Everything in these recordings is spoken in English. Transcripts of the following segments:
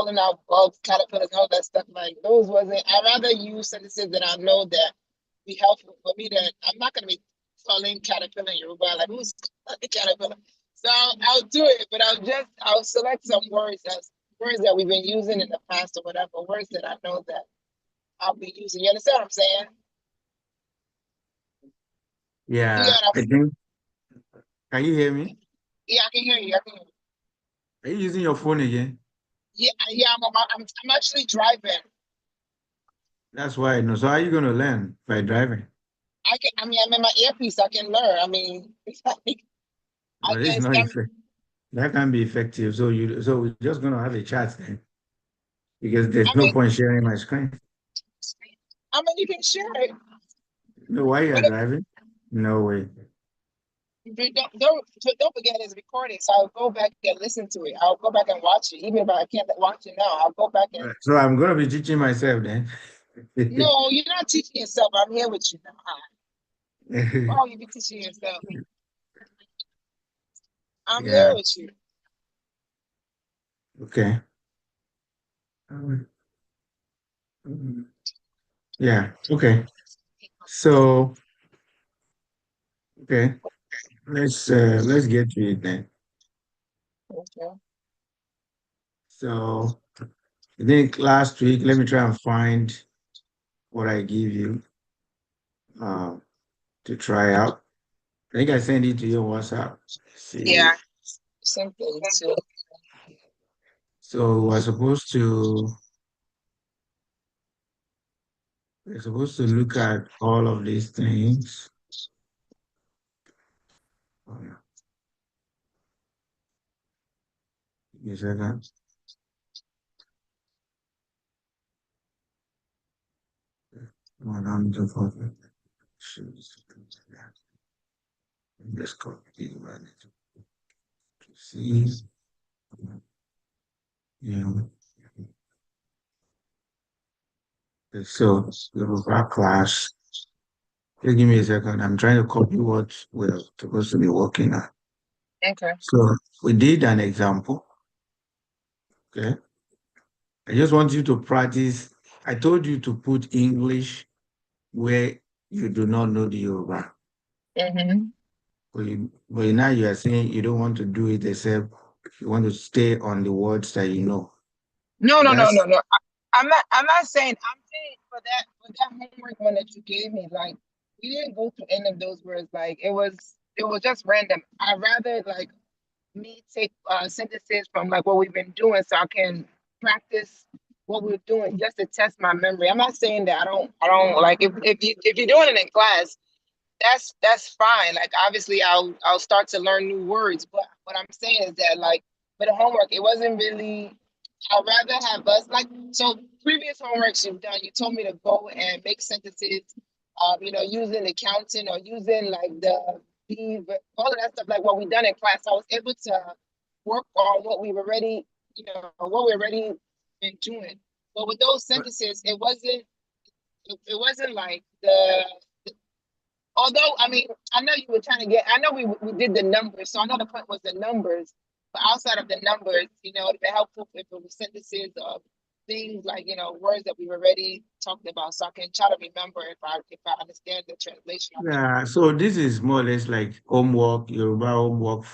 calling out bugs, caterpillars, and all that stuff. Like those wasn't. I'd rather use sentences that I know that be helpful for me. That I'm not gonna be calling caterpillar in Yoruba. Like who's calling caterpillar? So I'll do it, but I'll select some words as words that we've been using in the past or whatever words that I know that I'll be using. You understand what I'm saying? You Yeah, gotta. I think. Can you hear me? Yeah, I can hear you. I can hear you. Are you using your phone again? Yeah, yeah. I'm actually driving. That's why I know. So how are you going to learn by driving? I can. I mean, I'm in my earpiece. I can learn. I mean, I But it's guess not I'm. effective. That can be effective. So we're just going to have a chat then because there's I no mean, point sharing my screen. you can share it, No, why you are but driving? No way. don't forget it's recorded. So I'll go back and listen to it. I'll go back and watch it, even if I can't watch it now. I'll go back and. So I'm going to be teaching myself then. No, you're not teaching yourself. I'm here with you now. Oh, you be teaching yourself. I'm here Yeah. with you. Okay. Yeah. Okay. So okay. Let's get to it then. Okay. So I think last week, let me try and find what I give you uh, to try out. I think I sent it to you on WhatsApp. See, Yeah, same thing too. so we're supposed to look at all of these things. Oh, yeah. Give me a second. One hundred for let's copy this one to see. Yeah. So Yoruba class. Just give me a second. I'm trying to copy what we're supposed to be working on. Okay. So we did an example. Okay. I just want you to practice. I told you to put English where you do not know the Yoruba. Mm-hmm. But now you are saying you don't want to do it except you want to stay on the words that you know. No, no, no, That's no, no. I'm not. I'm not saying. I'm saying for that homework one that you gave me. Like we didn't go through any of those words. Like it was just random. I rather like me take sentences from like what we've been doing so I can practice what we're doing just to test my memory. I'm not saying that I don't like if you're doing it in class, that's fine. Like obviously I'll start to learn new words, but what I'm saying is that like for the homework, it wasn't really. I'd rather have us like so previous homeworks you've done, you told me to go and make sentences, using accounting or using like the all of that stuff, like what we done in class. I was able to work on what we've already, what we already been doing. But with those sentences, it wasn't like although I mean I know you were trying to get I know we did the numbers, so I know the point was the numbers, but outside of the numbers, it'd be helpful if it was sentences of things like words that we've already talked about, so I can try to remember if I understand the translation of it. yeah. So this is more or less like homework, Yoruba homework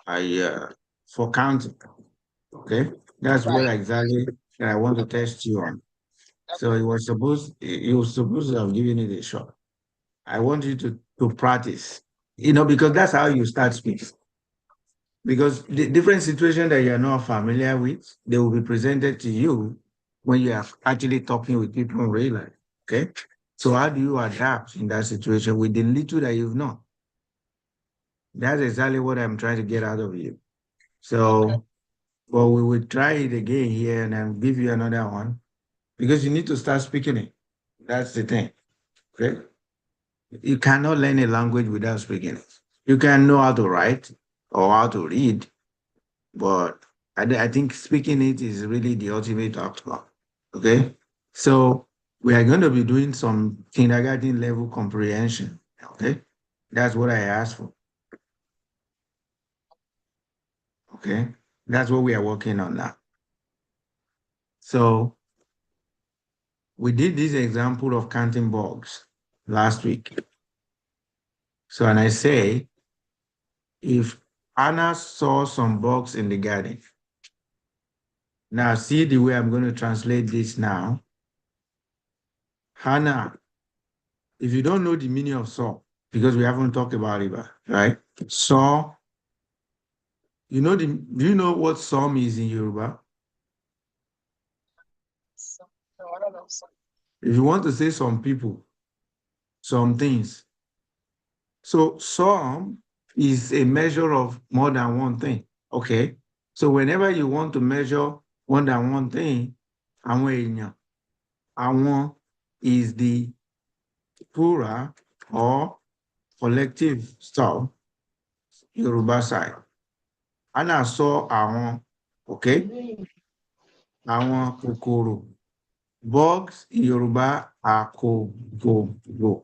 I for counting. Okay, that's what Right. exactly that I want to Okay. test you on. So Okay. you was supposed to have given it a shot. I want you to practice, because that's how you start speaking. Because the different situation that you're not familiar with, they will be presented to you when you are actually talking with people in real life. Okay. So how do you adapt in that situation with the little that you've known? That's exactly what I'm trying to get out of you. Okay. So, well, we will try it again here and then give you another one because you need to start speaking it. That's the thing. Okay. You cannot learn a language without speaking it. You can know how to write or how to read, but I think speaking it is really the ultimate outcome. Okay. So we are going to be doing some kindergarten level comprehension. Okay. That's what I asked for. Okay. That's what we are working on now. So we did this example of counting bugs last week. So, and I say, if Anna saw some bugs in the garden, now see the way I'm going to translate this now. Hannah, if you don't know the meaning of saw, because we haven't talked about it, right? Saw, do you know what saw means in Yoruba? So, no, I don't know. So, If you want to say some people, some things. So some is a measure of more than one thing. Okay. So whenever you want to measure more than one thing, àwọn èèyàn, àwọn is the plural or collective stuff, Yoruba side. Anna saw àwọn, okay, àwọn kòkòrò. Bugs in Yoruba are kòkòrò.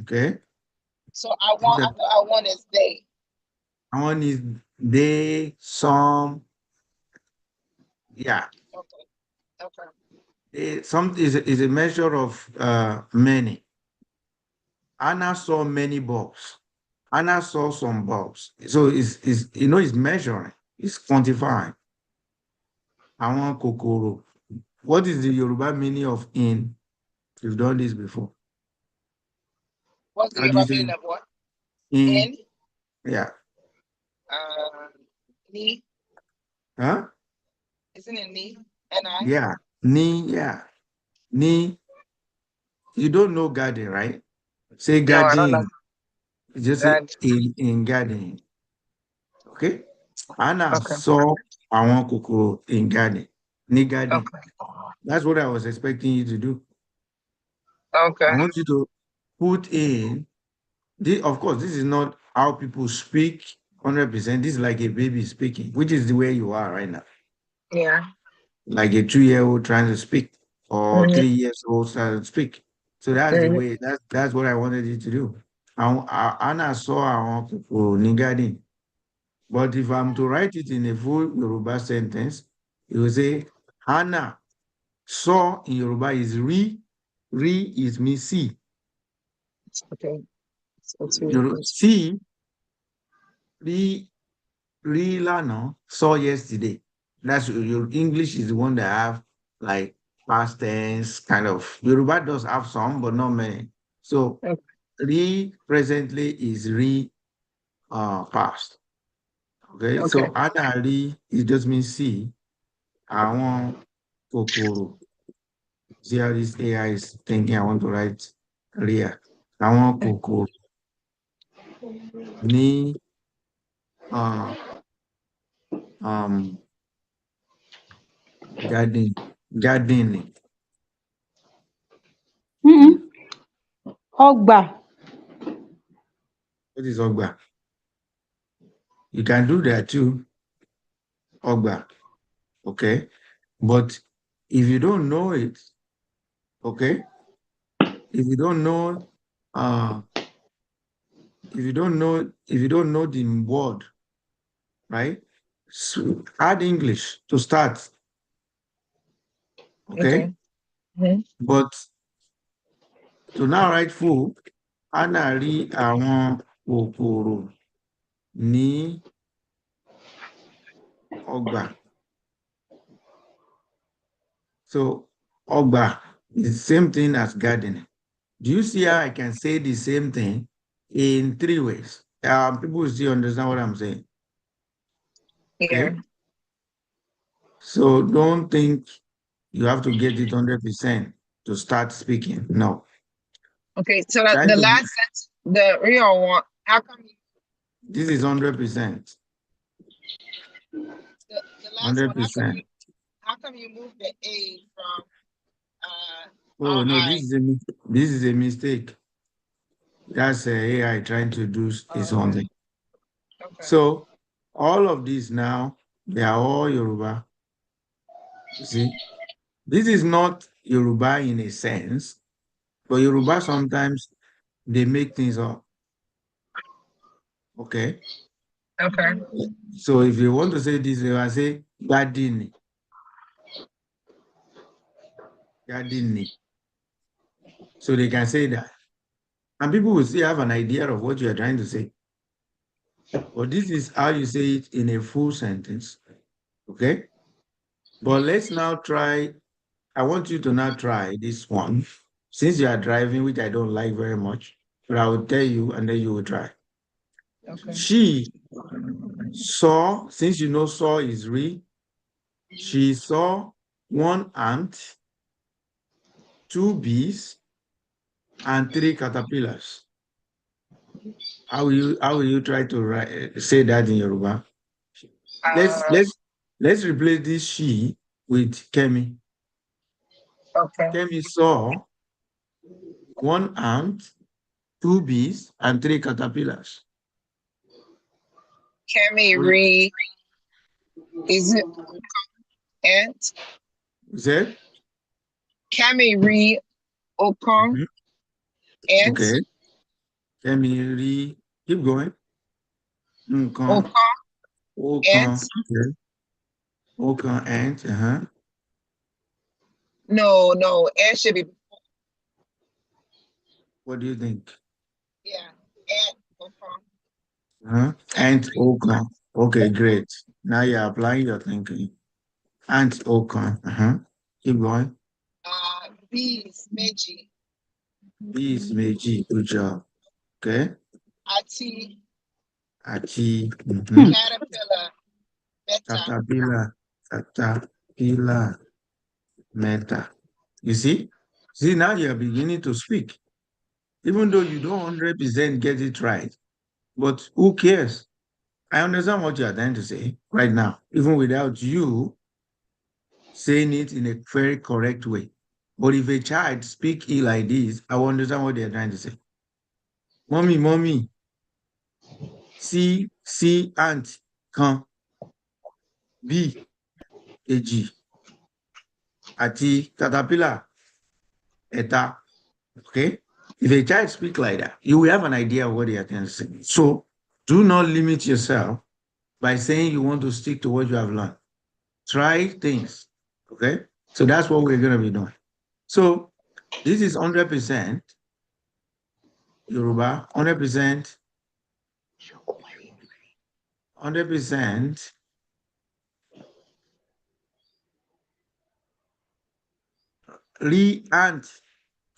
Okay. so I want is they. One is they, some, yeah. Okay. Okay. Some is a measure of many. Anna saw many bulbs. Anna saw some bulbs. So it's measuring, it's quantifying. Àwọn kòkòrò. What is the Yoruba meaning of in? You've done this before. What's the How do you Yoruba say meaning of what? in? In, Yeah. uh, ni, Huh? isn't it ni? Ni? Yeah. Ni, yeah. Ni. You don't know garden, right? Say No, I don't know garden. Just say that. in garden. Okay. Anna Okay. saw àwọn kòkòrò in garden, ní garden. Okay. That's what I was expecting you to do. I Okay. want you to put in, of course, this is not how people speak 100%. This is like a baby speaking, which is the way you are right now. Yeah. Like a 2-year-old trying to speak or Mm-hmm. 3 years old trying to speak. So that's the Mm-hmm. way, that's what I wanted you to do. Anna saw àwọn kòkòrò ní garden. But if I'm to write it in a full Yoruba sentence, it will say, Hannah saw in Yoruba is re is me see. Okay. So two equals. See, re, lana, saw yesterday. That's your English is the one that have like past tense kind of. Yoruba does have some, but not many. So Okay. re presently is re past. Okay, Okay. so Anna re it just means see. Àwọn kòkòrò. See how this AI is thinking I want to write Ria. Àwọn kòkòrò ní uh, um, gardening. Mm-mm. Ọgbà. What is ọgbà? You can do that too. Ọgbà. Okay. But if you don't know it, okay, if you don't know, uh, if you don't know the word, right? So add English to start, okay? Okay. Mm-hmm. But to now write full, Anna rí àwọn kòkòrò ní ọgbà. So ọgbà is the same thing as gardening. Do you see how I can say the same thing in 3 ways? People still understand what I'm saying. Yeah. Okay. So don't think you have to get it 100% to start speaking. No. Okay. So Try the to last sentence, the real one, how come this is 100%. the last one, 100%. how come you move the A from Oh no, RI? this is a mistake. That's AI trying to do its Oh, own okay. thing. Okay. So all of these now, they are all Yoruba. You see, this is not Yoruba in a sense, but Yoruba sometimes they make things up. Okay. Okay. So if you want to say this, you can say gardening. Gardening. So they can say that. And people will still have an idea of what you are trying to say. But this is how you say it in a full sentence. Okay? But let's now try. I want you to now try this one. Since you are driving, which I don't like very much, but I will tell you and then you will try. Okay. She saw, since you know saw is re, she saw one ant, two bees, and three caterpillars. How will you try to say that in Yoruba? Let's Uh, let's let's replace this she with Kemi. okay. Kemi saw one ant, two bees, and three caterpillars. Can we What read? Is it ant? is it? Can we read Okon Mhm. ant? Okay. Kemi keep going. Nkan, Okon okan, ant? okay. Okan ant, No, no, ant should be What do you think? yeah. Ant Okon. Ant, okan. Okay, great. Now you're applying your thinking. Ant, okan. Keep going. Bees, Meji, Bees, meji, good job. Okay. Ati, Achi, caterpillar, Beta. caterpillar, caterpillar, meta. You see? See, now you're beginning to speak, even though you don't 100% get it right. But who cares? I understand what you are trying to say right now, even without you saying it in a very correct way. But if a child speak it like this, I will understand what they are trying to say. Mommy, mommy, see, aunt, kan, bí, èjì, àti caterpillar, ẹ̀ta. Okay? If a child speak like that, you will have an idea of what they are trying to say. So do not limit yourself by saying you want to stick to what you have learned. Try things. Okay? So that's what we're going to be doing. So this is 100% Yoruba, 100% re and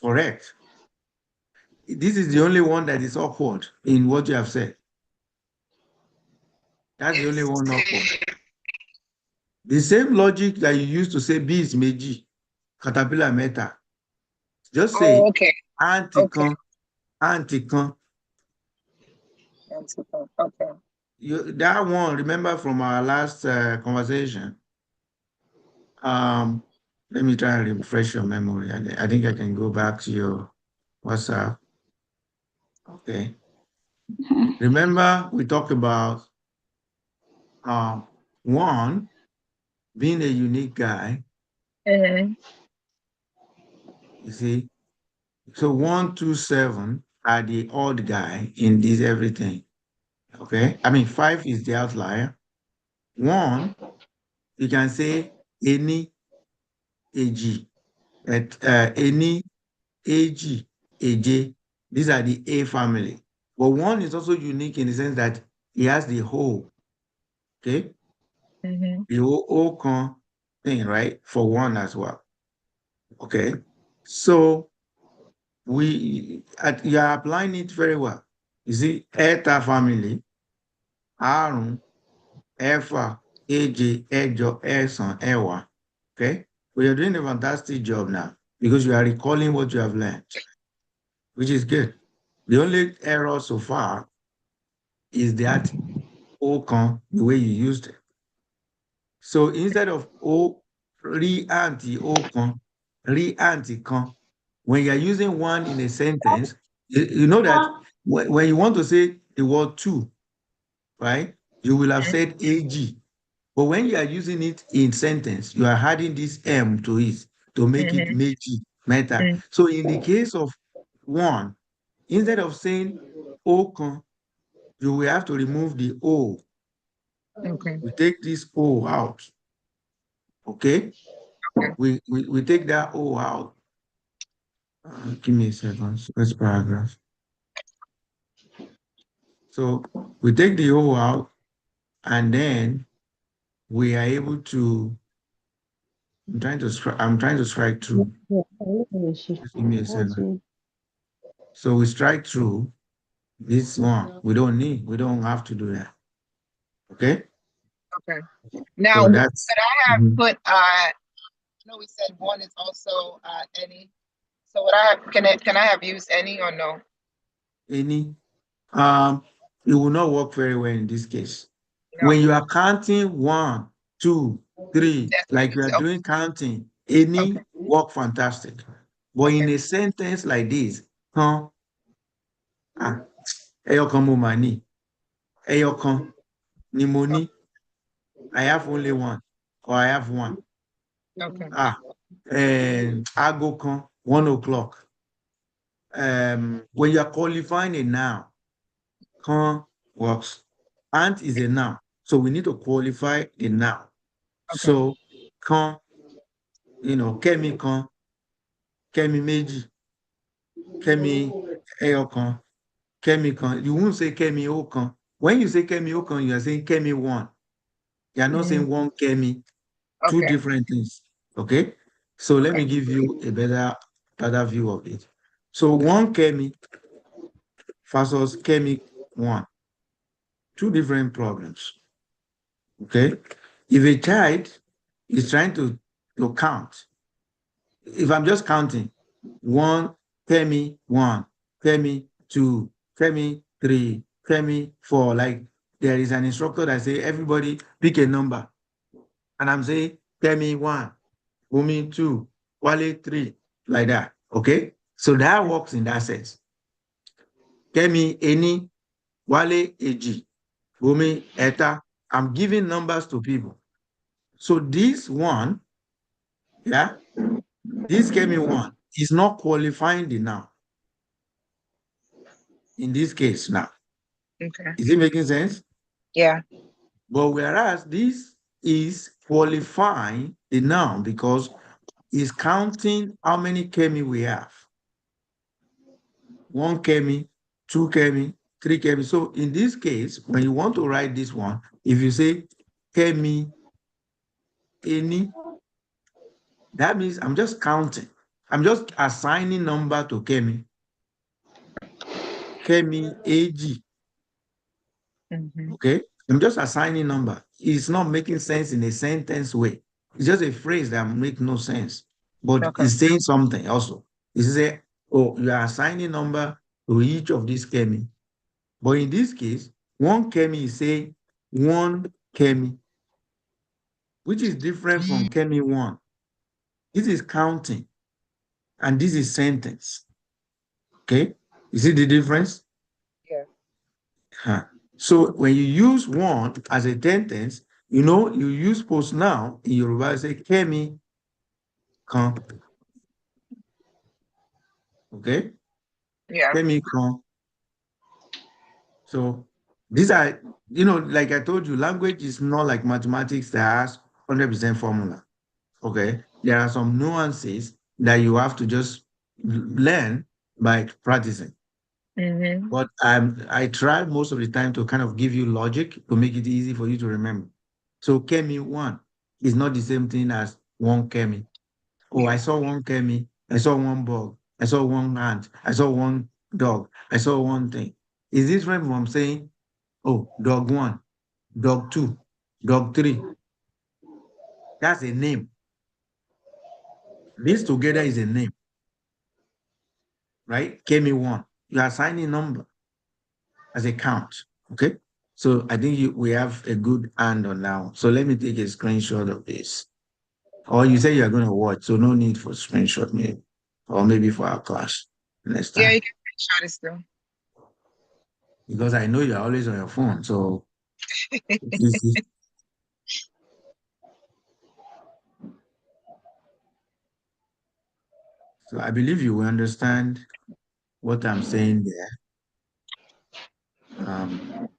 correct. This is the only one that is awkward in what you have said. That's the only Is one awkward. The same logic that you used to say B is meji, caterpillar meta. Just oh say okay. Okay. anti-con, anti-con. Antiphon. Okay. That one, remember from our last conversation. Um, Let me try and refresh your memory. I think I can go back to your WhatsApp. Okay. Remember, we talked about um, one being a unique guy. Mm-hmm. You see, so 127 are the odd guy in this everything. Okay. I mean, five is the outlier. One, you can say any AG, any AG, AJ. These are the A family. But one is also unique in the sense that he has the whole, okay? Mm-hmm. The whole con thing, right? For one as well. Okay. So you are applying it very well. You see, Eta family, Arun, Efa, AJ, Ejo, Eson, Ewa. Okay. But you're doing a fantastic job now because you are recalling what you have learned, which is good. The only error so far is that Ocon, the way you used it. So instead of O, re-anti Ocon, re-anti con, when you're using one in a sentence, you know that when you want to say the word two, right, you will have said AG. But when you are using it in sentence, you are adding this M to it to make it Mm-hmm. meji, meta. So in the case of one, instead of saying Ocon, you will have to remove the O. Okay. We take this O out, okay? we take that O out. Give me a second. First paragraph. So we take the O out, and then we are able to. I'm trying to strike through. Just give me a second. So we strike through this one. We don't need. We don't have to do that. Okay. Okay. Now, So could that's I have mhm. put, I know we said one is also any. So would I have, can I have used any or no? Any. Um, it will not work very well in this case. When No. you are counting one, two, three, That's like you are okay. doing counting, any Okay. work fantastic. But in Okay. a sentence like this, huh? Ah, ẹyọkan mo mà ní, ẹyọkan ni mo ní, I have only one, or I have one. Okay. Ah, aago kan, 1 o'clock. When you are qualifying a noun, kan works. Ant is a noun, so we need to qualify the noun. Okay. So, kan, Kẹ́mi kan, Kẹ́mi méjì, Kẹ́mi ẹyọkan, Kẹ́mi kan. You won't say Kẹ́mi ọ̀kan. When you say Kẹ́mi ọ̀kan, you are saying Kẹ́mi one. You are not Mhm. saying one Kẹ́mi, two Okay. different things. Okay? So let me Okay. give you a better view of it. So one Kẹ́mi versus Kẹ́mi one, two different problems. Okay? If a child is trying to count, if I'm just counting, one, Femi, one, Femi, two, Femi, three, Femi, four, like there is an instructor that say, everybody pick a number. And I'm saying, Femi, one, Bumi, two, Wale, three, like that. Okay? So that works in that sense. Femi, Eni, Wale, Eji, Bumi, Eta. I'm giving numbers to people. So this one, yeah, this Kemi one is not qualifying the noun in this case now. Okay. Is it making sense? Yeah. But whereas this is qualifying the noun because it's counting how many kemi we have. One kemi, two kemi, three kemi. So in this case, when you want to write this one, if you say kemi any, that means I'm just counting. I'm just assigning number to kemi. Kemi AG. Hmm. Okay? I'm just assigning number. It's not making sense in a sentence way. It's just a phrase that makes no sense, but Okay. it's saying something also. It's say, oh, you are assigning number to each of these kemi. But in this case, one kemi is saying one kemi, which is different from kemi one. This is counting, and this is sentence. Okay? You see the difference? Yeah. Huh. So when you use one as a sentence, you use post now in Yoruba, say Kemi kan. Okay? Yeah. Kemi kan. So these are, like I told you, language is not like mathematics that has 100% formula. Okay? There are some nuances that you have to just learn by practicing. Hmm. But I try most of the time to kind of give you logic to make it easy for you to remember. So Kemi one is not the same thing as one Kemi. Oh, I Yeah. saw one Kemi, I saw one bug, I saw one ant, I saw one dog, I saw one thing. Is this different from saying, oh, dog one, dog two, dog three? That's a name. This together is a name, right? Kemi one. You are assigning number as a count. Okay. So I think we have a good hand on now. So let me take a screenshot of this. Or you say you're going to watch, so no need for screenshot maybe, or maybe for our class next Yeah. time. You can shot it still. Because I know you're always on your phone. So so I believe you will understand what I'm saying there. Um,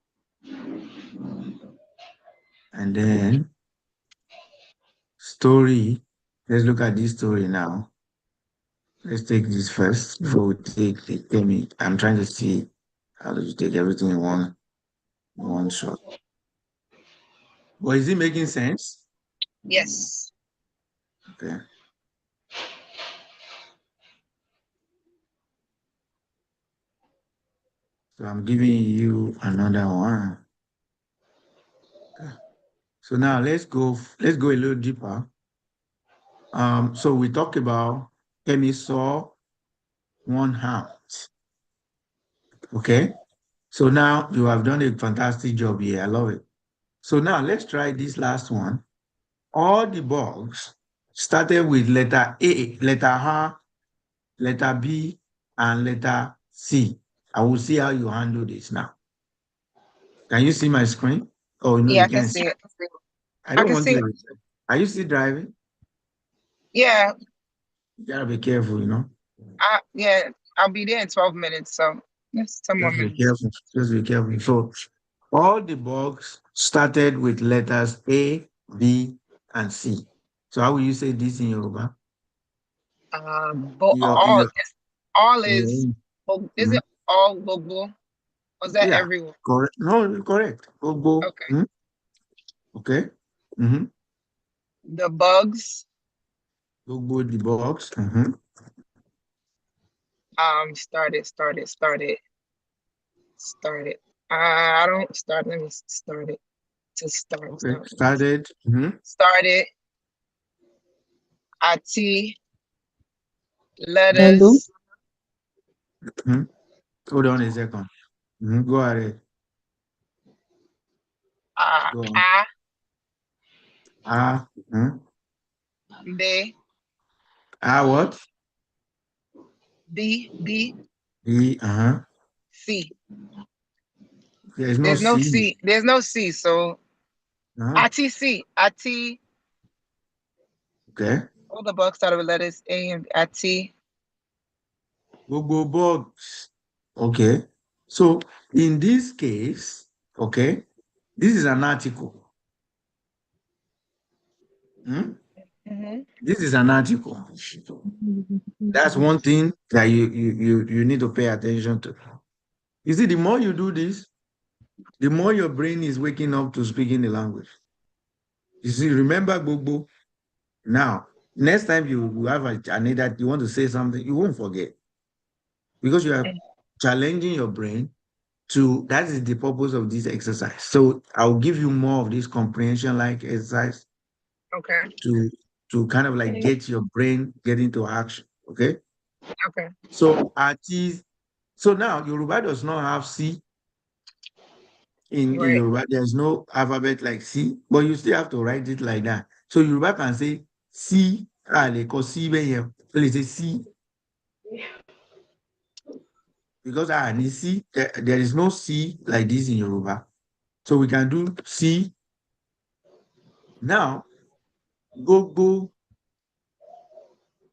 and then story. let's look at this story now. Let's take this first before we take the payment. I'm trying to see how to take everything in one shot. But is it making sense? Yes. Okay. So I'm giving you another one. Okay. So now let's go a little deeper. So we talked about Kemi saw one hand. Okay. So now you have done a fantastic job here. I love it. So now let's try this last one. All the bugs started with letter A, letter R, letter B, and letter C. I will see how you handle this now. Can you see my screen? Oh, no, Yeah, you I can can't. see it. I I don't can want see it. to. Are you still driving? Yeah. You gotta be careful, you know. Yeah. I'll be there in 12 minutes. So yes, 10 more Just be minutes. careful. Just be careful. So all the bugs started with letters A, B, and C. So how will you say this in Yoruba? But Your all is, your is mhm. it all global? Was that Yeah, everyone? correct. No, correct. Gbogbo. Okay. Okay. Mm-hmm. The bugs. Gbogbo the bugs. Started. I don't start. Let me start it. To start. Okay. Start. Started. Started. IT. Hello. Letters. Mm-hmm. Hold on a second. Go ahead. Go on. A. Ah. B. Ah, what? B. B. C. There is no C. There's no C. So Uh-huh. ITC. IT. Okay. All the bugs started with letters A and IT. Gbogbo bugs. Okay. So in this case, okay, this is an article. Hmm? Mm-hmm. This is an article. That's one thing that you need to pay attention to. You see, the more you do this, the more your brain is waking up to speaking the language. You see, remember Gbogbo. Now, next time you have a need that you want to say something, you won't forget because you are challenging your brain to that is the purpose of this exercise. So I'll give you more of this comprehension like exercise Okay. to kind of like get your brain get into action. Okay. Okay. So artist, so now Yoruba does not have C in Right. Yoruba. There's no alphabet like C, but you still have to write it like that. So Yoruba can say C, because C when you so they say C because and C, there is no C like this in Yoruba. So we can do C now. Gogo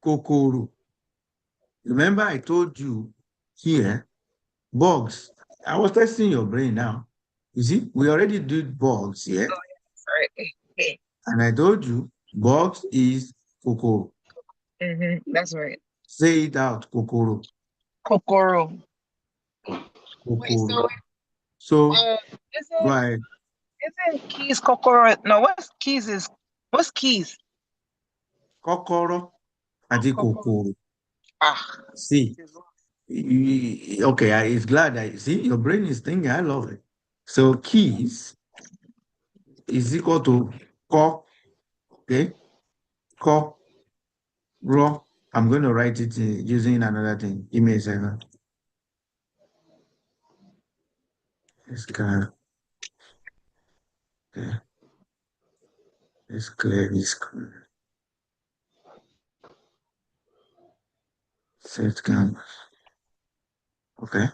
kokoro. Remember, I told you here, bugs. I was testing your brain now. You see, we already did bugs here, Right. and I told you bugs is kokoro. That's right. Say it out, kokoro, Kokoro. Wait, kokoro. so So uh go isn't ahead. isn't keys kokoro? No, what's keys? Kokoro ati Kokoro. kokoro. Ah, See, okay, it's glad I see your brain is thinking. I love it. So keys is equal to ko, okay, ko, ro. I'm going to write it using another thing. Give me a second. Let's clear, okay. Let's clear this. Set canvas. Okay.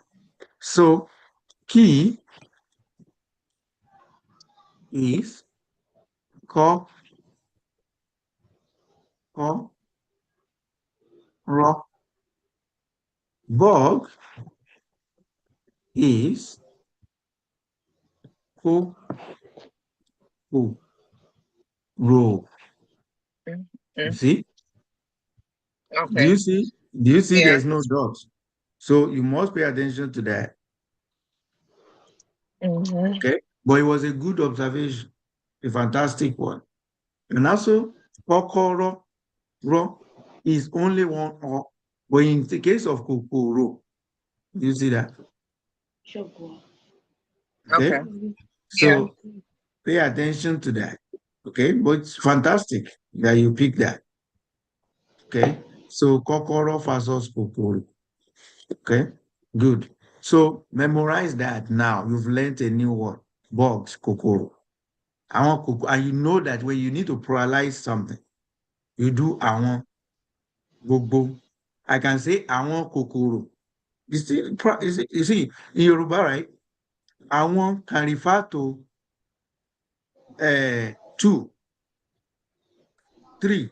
So key is ko, ko, ro. Bug is ko, ko, ro. You Mm-hmm. see? Do Okay. you see? Do you see Yeah. there's no dots? So you must pay attention to that. Mm-hmm. Okay. But it was a good observation, a fantastic one. And also, kokoro ro is only one o. But in the case of kokoro, you see that? Okay. Okay. Yeah. So pay attention to that. Okay. But it's fantastic that you pick that. Okay. So kokoro versus kokoro. Okay. Good. So memorize that now. You've learned a new word. Bugs, kokoro. Àwọn kòkòrò, and you know that when you need to pluralize something, you do àwọn gbogbo. I can say àwọn kòkòrò. You see, in Yoruba, right? Àwọn can refer to 2, 3,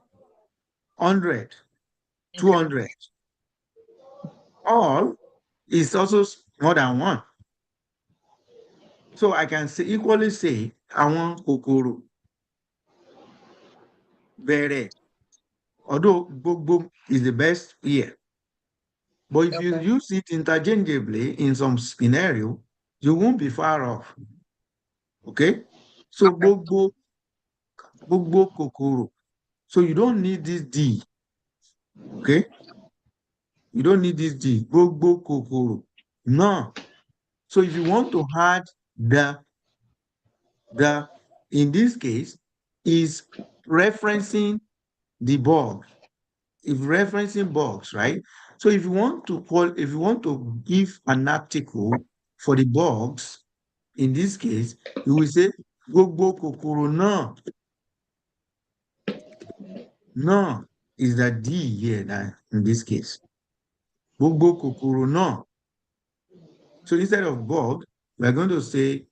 100, Okay. 200. All is also more than one. So I can say equally say àwọn kòkòrò bẹ̀rẹ̀, although gbogbo is the best here. But if you Okay. use it interchangeably in some scenario, you won't be far off. Okay? So Okay. gbogbo kòkòrò. So you don't need this D. Okay? You don't need this D. Gbogbo kòkòrò. No. So if you want to add the in this case is referencing the bug. If referencing bugs, right? So if you want to give an article for the bugs, in this case, you will say gbogbo kòkòrò náà. Náà is the D here now, in this case. Gbogbo kòkòrò náà. So instead of bug, we're going to say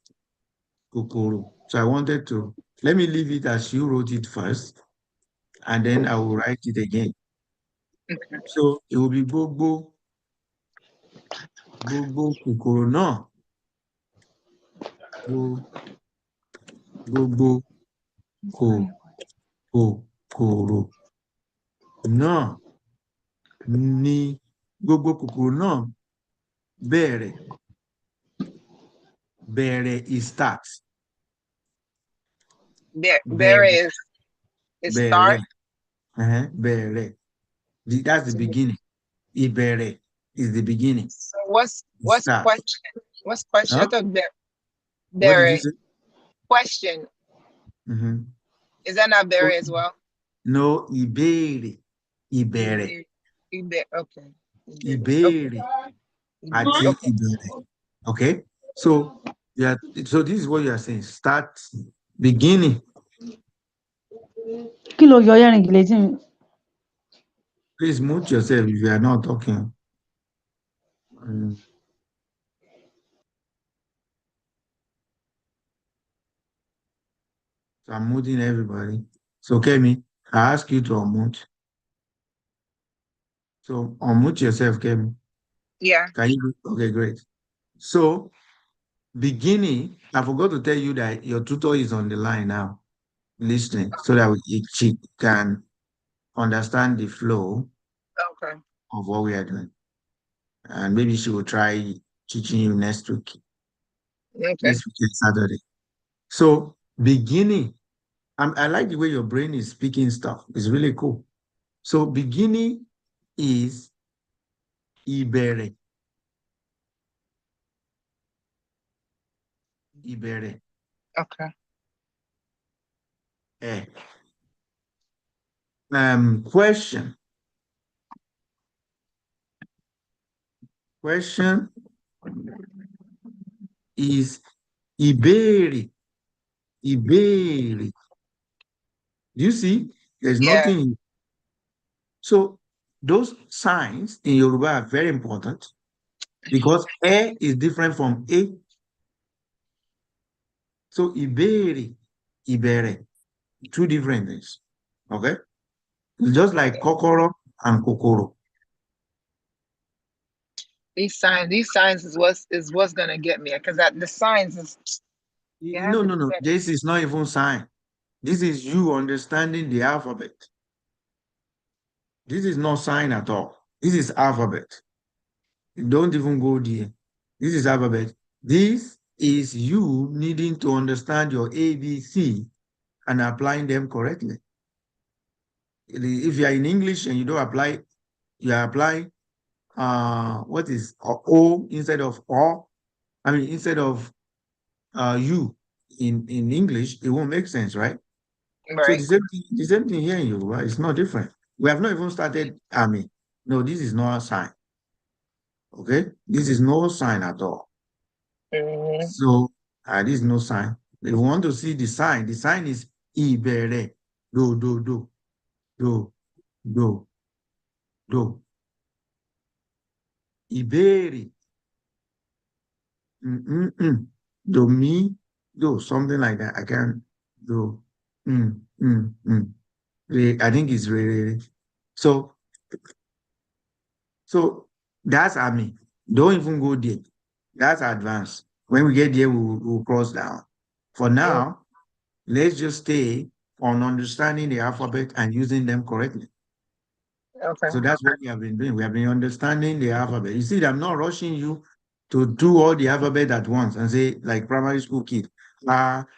kòkòrò. So I wanted to, let me leave it as you wrote it first, and then I will write it again. Okay. So it will be gbogbo kòkòrò náà. Gbogbo kòkòrò náà ni gbogbo kòkòrò náà bẹ̀rẹ̀. Bẹ̀rẹ̀ is start. There Bẹ̀rẹ̀, is start. bẹ̀rẹ̀, bẹ̀rẹ̀. That's the So beginning. Ìbẹ̀rẹ̀ is the beginning. The what's start. question? What's question? I Huh? thought What did you Barry. say? Question. Mhm. Is that not Oh, Barry as well? no, ìbéèrè. Ìbẹ̀rẹ̀. Okay. Okay. Ìbéèrè àti Okay. ìbẹ̀rẹ̀. Okay? So, yeah, so this is what you are saying. Start, beginning. Kí ló yọ earring létí mi? Please mute yourself if you are not talking. Mm. So I'm muting everybody. So, Kemi, I ask you to unmute. So, unmute yourself, Kemi. Yeah. Can you? Okay, great. So, beginning, I forgot to tell you that your tutor is on the line now, listening, so that she can understand the flow Okay. of what we are doing. And maybe she will try teaching you next week, Okay. this week is Saturday. So, beginning, I like the way your brain is speaking stuff. It's really cool. So, beginning is ìbẹ̀rẹ̀. Ìbẹ̀rẹ̀. Okay. Eh. Question. Question is ìbéèrè. Ìbéèrè. Do you see? There's Yeah. nothing. So those signs in Yoruba are very important because A is different from A. So ìbéèrè, ìbẹ̀rẹ̀, two different things. Okay? It's just like kọ́kọ́rọ́ and kòkòrò. These signs is what's gonna get me because that the signs is you have to No. do that. This is not even sign. This is you understanding the alphabet. This is not sign at all. This is alphabet. Don't even go there. This is alphabet. This is you needing to understand your ABC and applying them correctly. If you are in English and you don't apply, you are applying what is O instead of O. I mean, instead of you in English, it won't make sense, right? So Right. the same thing here in Yoruba. It's not different. We have not even started army. No, this is not a sign. Okay, this is no sign at all. Mm-hmm. So this is no sign. If you want to see the sign is ibere, do, do, do, ibere, do me, do something like that. I can't do, mm, mm, mm. I think it's really so. So that's army. Don't even go there. That's advanced. When we get there, we'll cross down. For Mm, now, let's just stay on understanding the alphabet and using them correctly. okay. So that's what we have been doing. We have been understanding the alphabet. You see, I'm not rushing you to do all the alphabet at once and say, like primary school kid,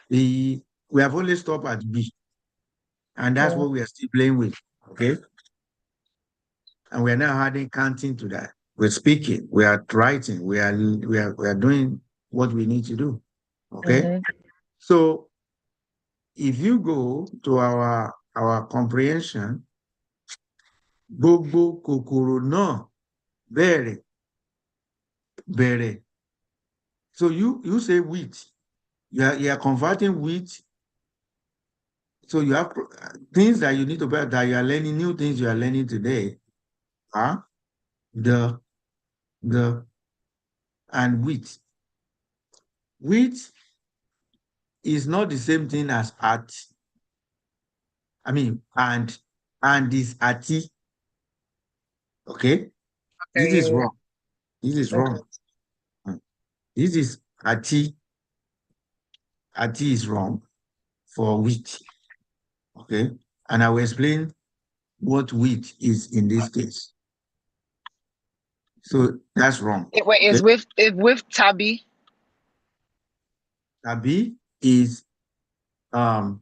we have only stopped at B, and that's Mm, what we are still playing with. Okay. And we are now adding counting to that. We're speaking, we are writing, we are doing what we need to do. Okay. mm-hmm. So if you go to our comprehension, gbogbo kòkòrò náà bẹ̀rẹ̀ bẹ̀rẹ̀. So you say wheat. You are converting wheat. So you have things that you need to bear that you are learning, new things you are learning today. The the and wheat. Wheat is not the same thing as art. I mean, and is ati. Okay, this Okay, is yeah, wrong. This is yeah. Okay. wrong. This is ati. Ati is wrong for wheat. Okay, and I will explain what wheat is in this case. So that's wrong. Wait, Okay, is with Tabi? abi is um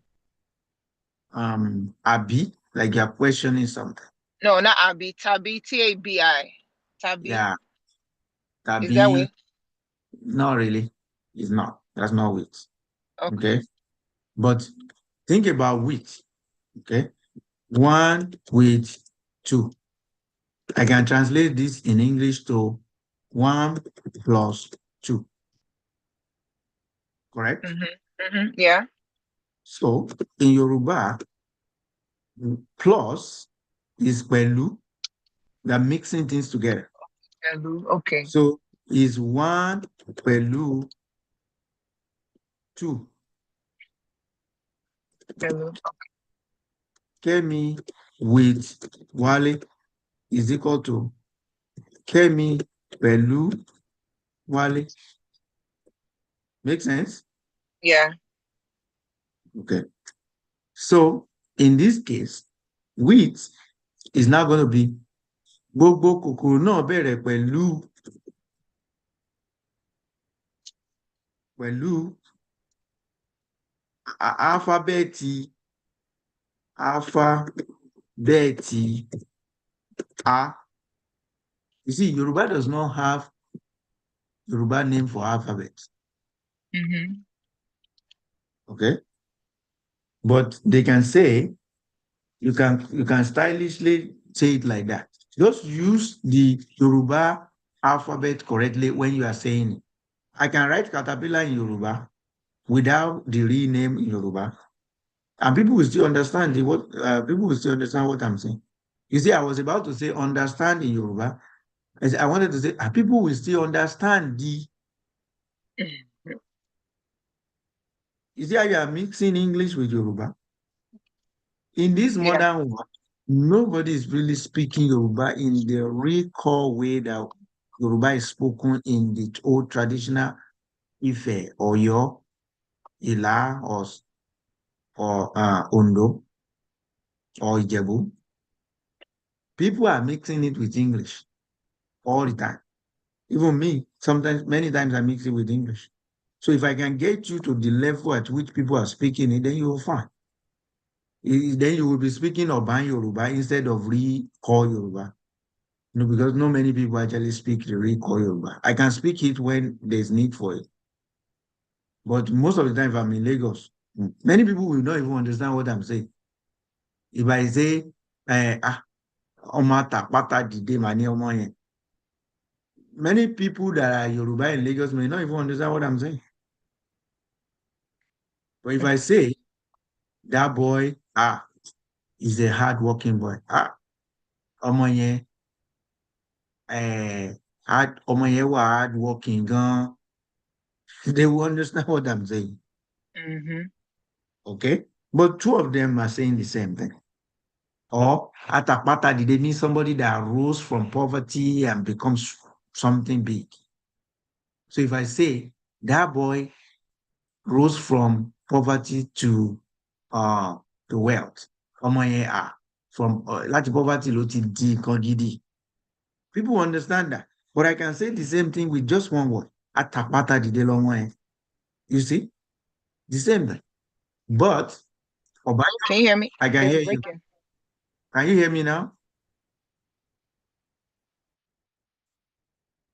abi, like you're questioning something. No, not Abi. Tabi. Tabi. Tabi. Yeah, Is that tabi. with? Not really. It's not. That's not wheat. Okay. Okay, but think about wheat. Okay, one with two. I can translate this in English to 1 plus 2, correct? Mm-hmm. Mm-hmm. Yeah. So in Yoruba, plus is pẹ̀lú. We are mixing things together. Hello. Okay. So is 1 pẹ̀lú 2. Hello. Kemi with Wale is equal to Kemi pẹ̀lú Wale. Make sense? Yeah. Okay. So in this case, wheat is now going to be gbogbo kòkòrò náà bẹ̀rẹ̀ pẹ̀lú alphabeti A. You see, Yoruba does not have Yoruba name for alphabet. Mm-hmm. Okay, but they can say you can stylishly say it like that. Just use the Yoruba alphabet correctly when you are saying it. I can write caterpillar in Yoruba without the real name in Yoruba, and people will still understand what I'm saying. You see, I was about to say understand in Yoruba. I wanted to say people will still understand the. You see how you are mixing English with Yoruba? In this Yeah. modern world, nobody is really speaking Yoruba in the real core way that Yoruba is spoken in the old traditional Ife or Yo, Ila, or Ondo, or Ijebu. People are mixing it with English all the time. Even me, sometimes, many times I mix it with English. So if I can get you to the level at which people are speaking it, then you will find. Then you will be speaking Oban Yoruba instead of Core Yoruba. Because not many people actually speak the real Core Yoruba. I can speak it when there's need for it. But most of the time, if I'm in Lagos, many people will not even understand what I'm saying. If I say, ọmọ àtàpátá dìde mà ní ọmọ yẹn, many people that are Yoruba in Lagos may not even understand what I'm saying. But if I say, that boy, is a hard-working boy. Ọmọ yẹn, ọmọ yẹn wà hard-working gan. They will understand what I'm saying. Mm-hmm. Okay? But two of them are saying the same thing. Or atapata, did they mean somebody that rose from poverty and becomes something big? So if I say that boy rose from poverty to wealth, ọmọ yẹn from láti poverty ló ti di nǹkan gidi. People understand that. But I can say the same thing with just one word. Atapata dìde lọ́mọ yẹn. You see? The same thing. But Can you hear me? I can hear you. Breaking. Can you hear me now?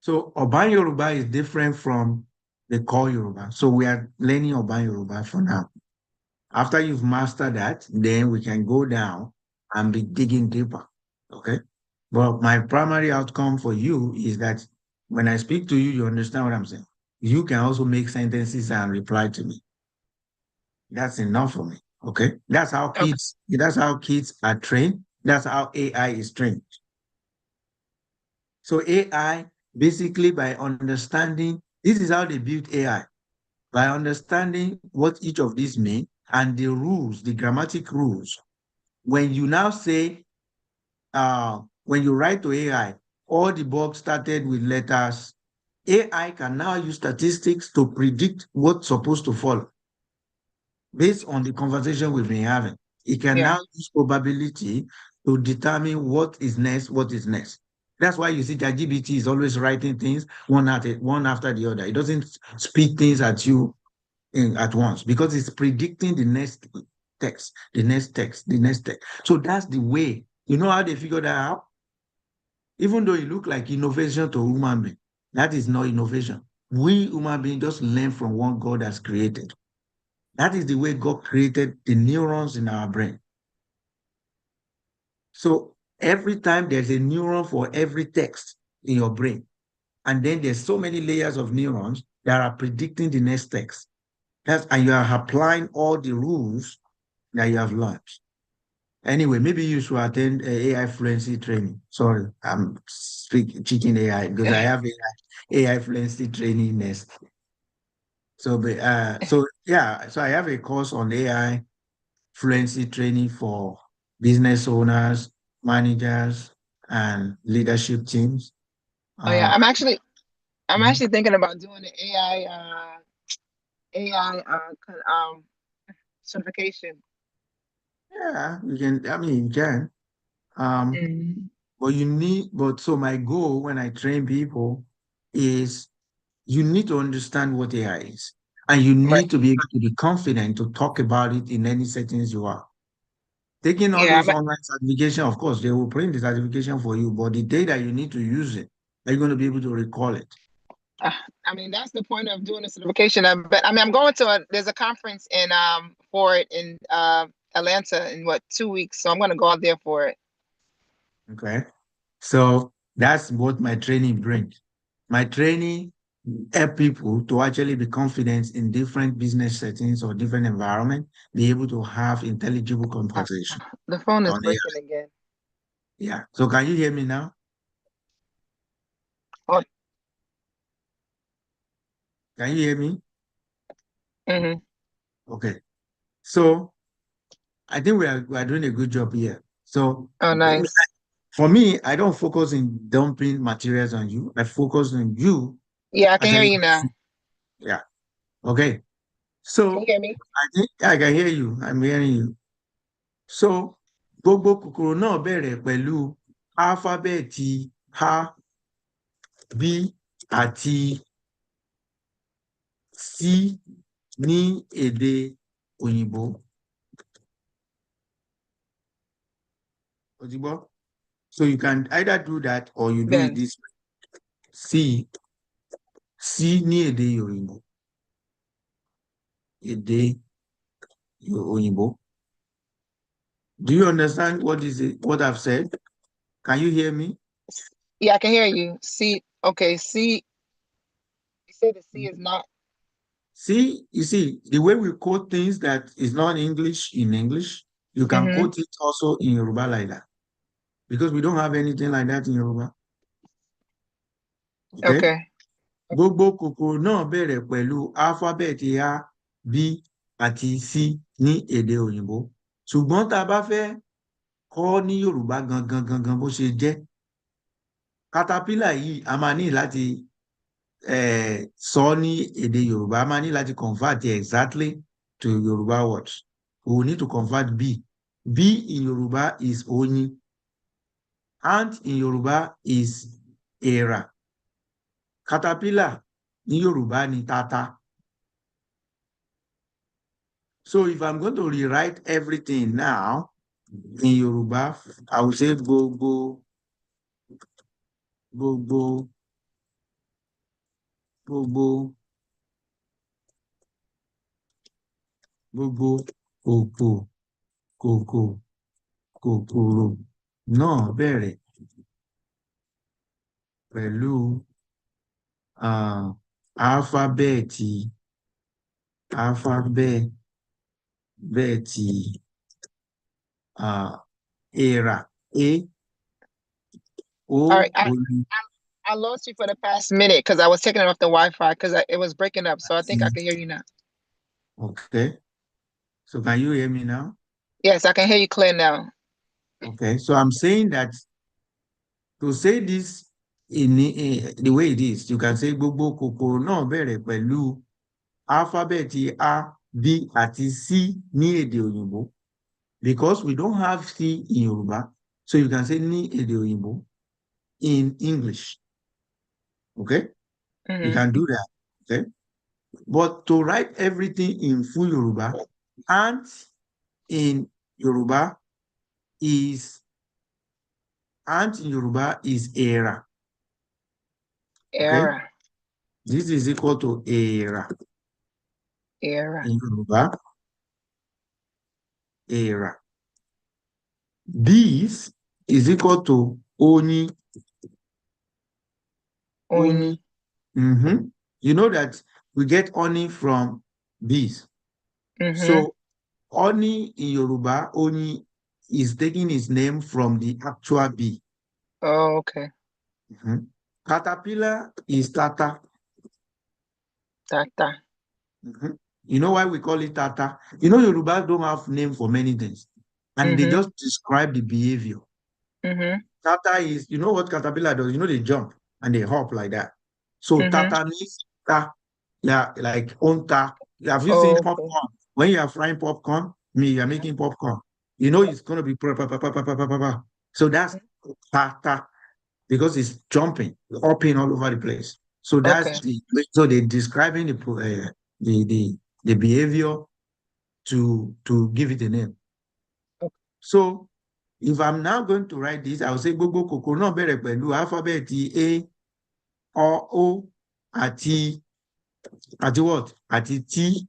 So Oban Yoruba is different from the core Yoruba. So we are learning Oban Yoruba for now. After you've mastered that, then we can go down and be digging deeper. Okay. But my primary outcome for you is that when I speak to you, you understand what I'm saying. You can also make sentences and reply to me. That's enough for me. Okay. Okay. That's how kids are trained. That's how AI is trained. So AI, basically by understanding, this is how they built AI. By understanding what each of these mean and the rules, the grammatic rules. When you now say, when you write to AI, all the box started with letters, AI can now use statistics to predict what's supposed to follow based on the conversation we've been having. It can Yeah. now use probability to determine what is next, what is next. That's why you see that GPT is always writing things one after the other. It doesn't speak things at you at once because it's predicting the next text, the next text, the next text. So that's the way. You know how they figure that out? Even though it look like innovation to human being, that is not innovation. We human beings just learn from what God has created. That is the way God created the neurons in our brain. So every time there's a neuron for every text in your brain, and then there's so many layers of neurons that are predicting the next text. And you are applying all the rules that you have learned. Anyway, maybe you should attend AI fluency training. Sorry, I'm cheating AI because I have AI fluency training next. So I have a course on AI fluency training for business owners, managers, and leadership teams. Oh yeah. Uh, I'm mhm. actually thinking about doing the AI certification. Yeah, you can. I mean, you can. Um, Mm. but so my goal when I train people is you need to understand what AI is, and you Right. need to be able to be confident to talk about it in any settings you are. Taking all Yeah. those online certification, of course, they will print the certification for you, but the day that you need to use it, are you going to be able to recall it? Uh, I mean, that's the point of doing the certification. But I mean, I'm going to there's a conference in for it in Atlanta in what 2 weeks, so I'm going to go out there for it. Okay. So that's what my training brings. My training help people to actually be confident in different business settings or different environment, be able to have intelligible conversation The phone is on AI. breaking again. Yeah. So can you hear me now? Oh, Can you hear me? mm-hmm. Okay. So I think we are doing a good job here. So Oh, nice. for me, I don't focus in dumping materials on you. I focus on you Yeah, I can hear actually. you now. Yeah. Okay. Can you So hear me? I think I can hear you. I'm hearing you. So gbogbo kòkòrò náà bẹ̀rẹ̀ pẹ̀lú, you know, how they figure that out. Even though it looks like innovation to human being, that is not innovation. We human beings just learn from what God has created. That's and you are applying all the rules that you have learned. alphabeti A, B àti C ní èdè òyìnbó. O ti gbọ́? So you can either do that or you do it Then, this way. C ní èdè òyìnbó. Èdè òyìnbó. Do you understand what I've said? Can you hear me? yeah, I can hear you. C, okay, C, you say the C is not, See, you see, the way we quote things that is not English in English, you can mm-hmm, quote it also in Yoruba like that. Because we don't have anything like that in Yoruba. Okay? okay. Gbogbo kòkòrò náà bẹ̀rẹ̀ pẹ̀lú alphabet A, B àti C ní èdè òyìnbó. Ṣùgbọ́n tá a bá fẹ́ kọ́ ní Yorùbá gangan bó ṣe jẹ́, caterpillar yìí a máa ní láti sọ ní èdè Yorùbá, a máa ní láti convert exactly to Yoruba words. We will need to convert B. B in Yoruba is oyin. Ant in Yoruba is èèrà. Caterpillar ní Yorùbá ni tata. So if I'm going to rewrite everything now in Yoruba, I will say gbogbo, gbogbo, gbogbo, gbogbo, kòkò, kòkò, kòkòrò náà bẹ̀rẹ̀ pẹ̀lú álífábẹ́ẹ̀tì èèrà A, O, All right, oyin I lost you for the past minute because I was taking it off the Wi-Fi because it was breaking up. So I think I àti can hear you now. okay. So can you hear me now? Yes, I can hear you clear now. Okay. So I'm saying that to say this in the way it is, you can say gbogbo kòkòrò náà bẹ̀rẹ̀ pẹ̀lú alphabeti A, B àti C ní èdè òyìnbó. Because we don't have C in Yoruba, so you can say ní èdè òyìnbó in English. Okay? You Mm-hmm. can do that. Okay? But to write everything in full Yoruba, ant in Yoruba is era. Okay? Era, This is equal to era. era, In Yoruba, era. This is equal to oni. oni. Mm-hmm. You know that we get oni from bees. Mm-hmm. So oni in Yoruba, oni is taking its name from the actual bee. Oh, okay. Mm-hmm. Caterpillar is tata. Tata. Mm-hmm. You know why we call it tata? You know, Yoruba don't have name for many things, and they Mm-hmm. just describe the behavior. Mm-hmm. Tata is, you know what caterpillar does? You know, they jump and they hop like that. So Mm-hmm. tata means ta, yeah, like onta. Have you seen Oh, okay. popcorn? When you are frying popcorn, you're making popcorn. You know it's gonna be so that's tata because it's jumping, hopping all over the place. So Okay. that's so they're describing the behavior to give it a name. Okay. So if I'm now going to write this, I'll say gbogbo kòkòrò náà bẹ̀rẹ̀ pẹ̀lú alphabet A, O, àti what? Àti T.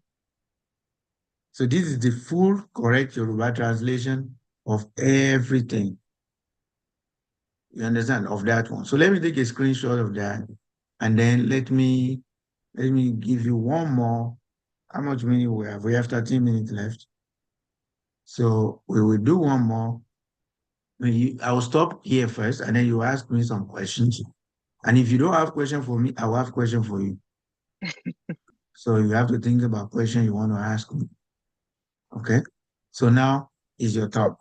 So this is the full correct Yoruba translation of everything. You understand? Of that one. So let me take a screenshot of that. And then let me give you one more. How much minute we have? We have 13 minutes left. So we will do one more. I will stop here first, and then you ask me some questions. And if you don't have question for me, I will have question for you. So you have to think about question you want to ask me. Okay. So now is your turn.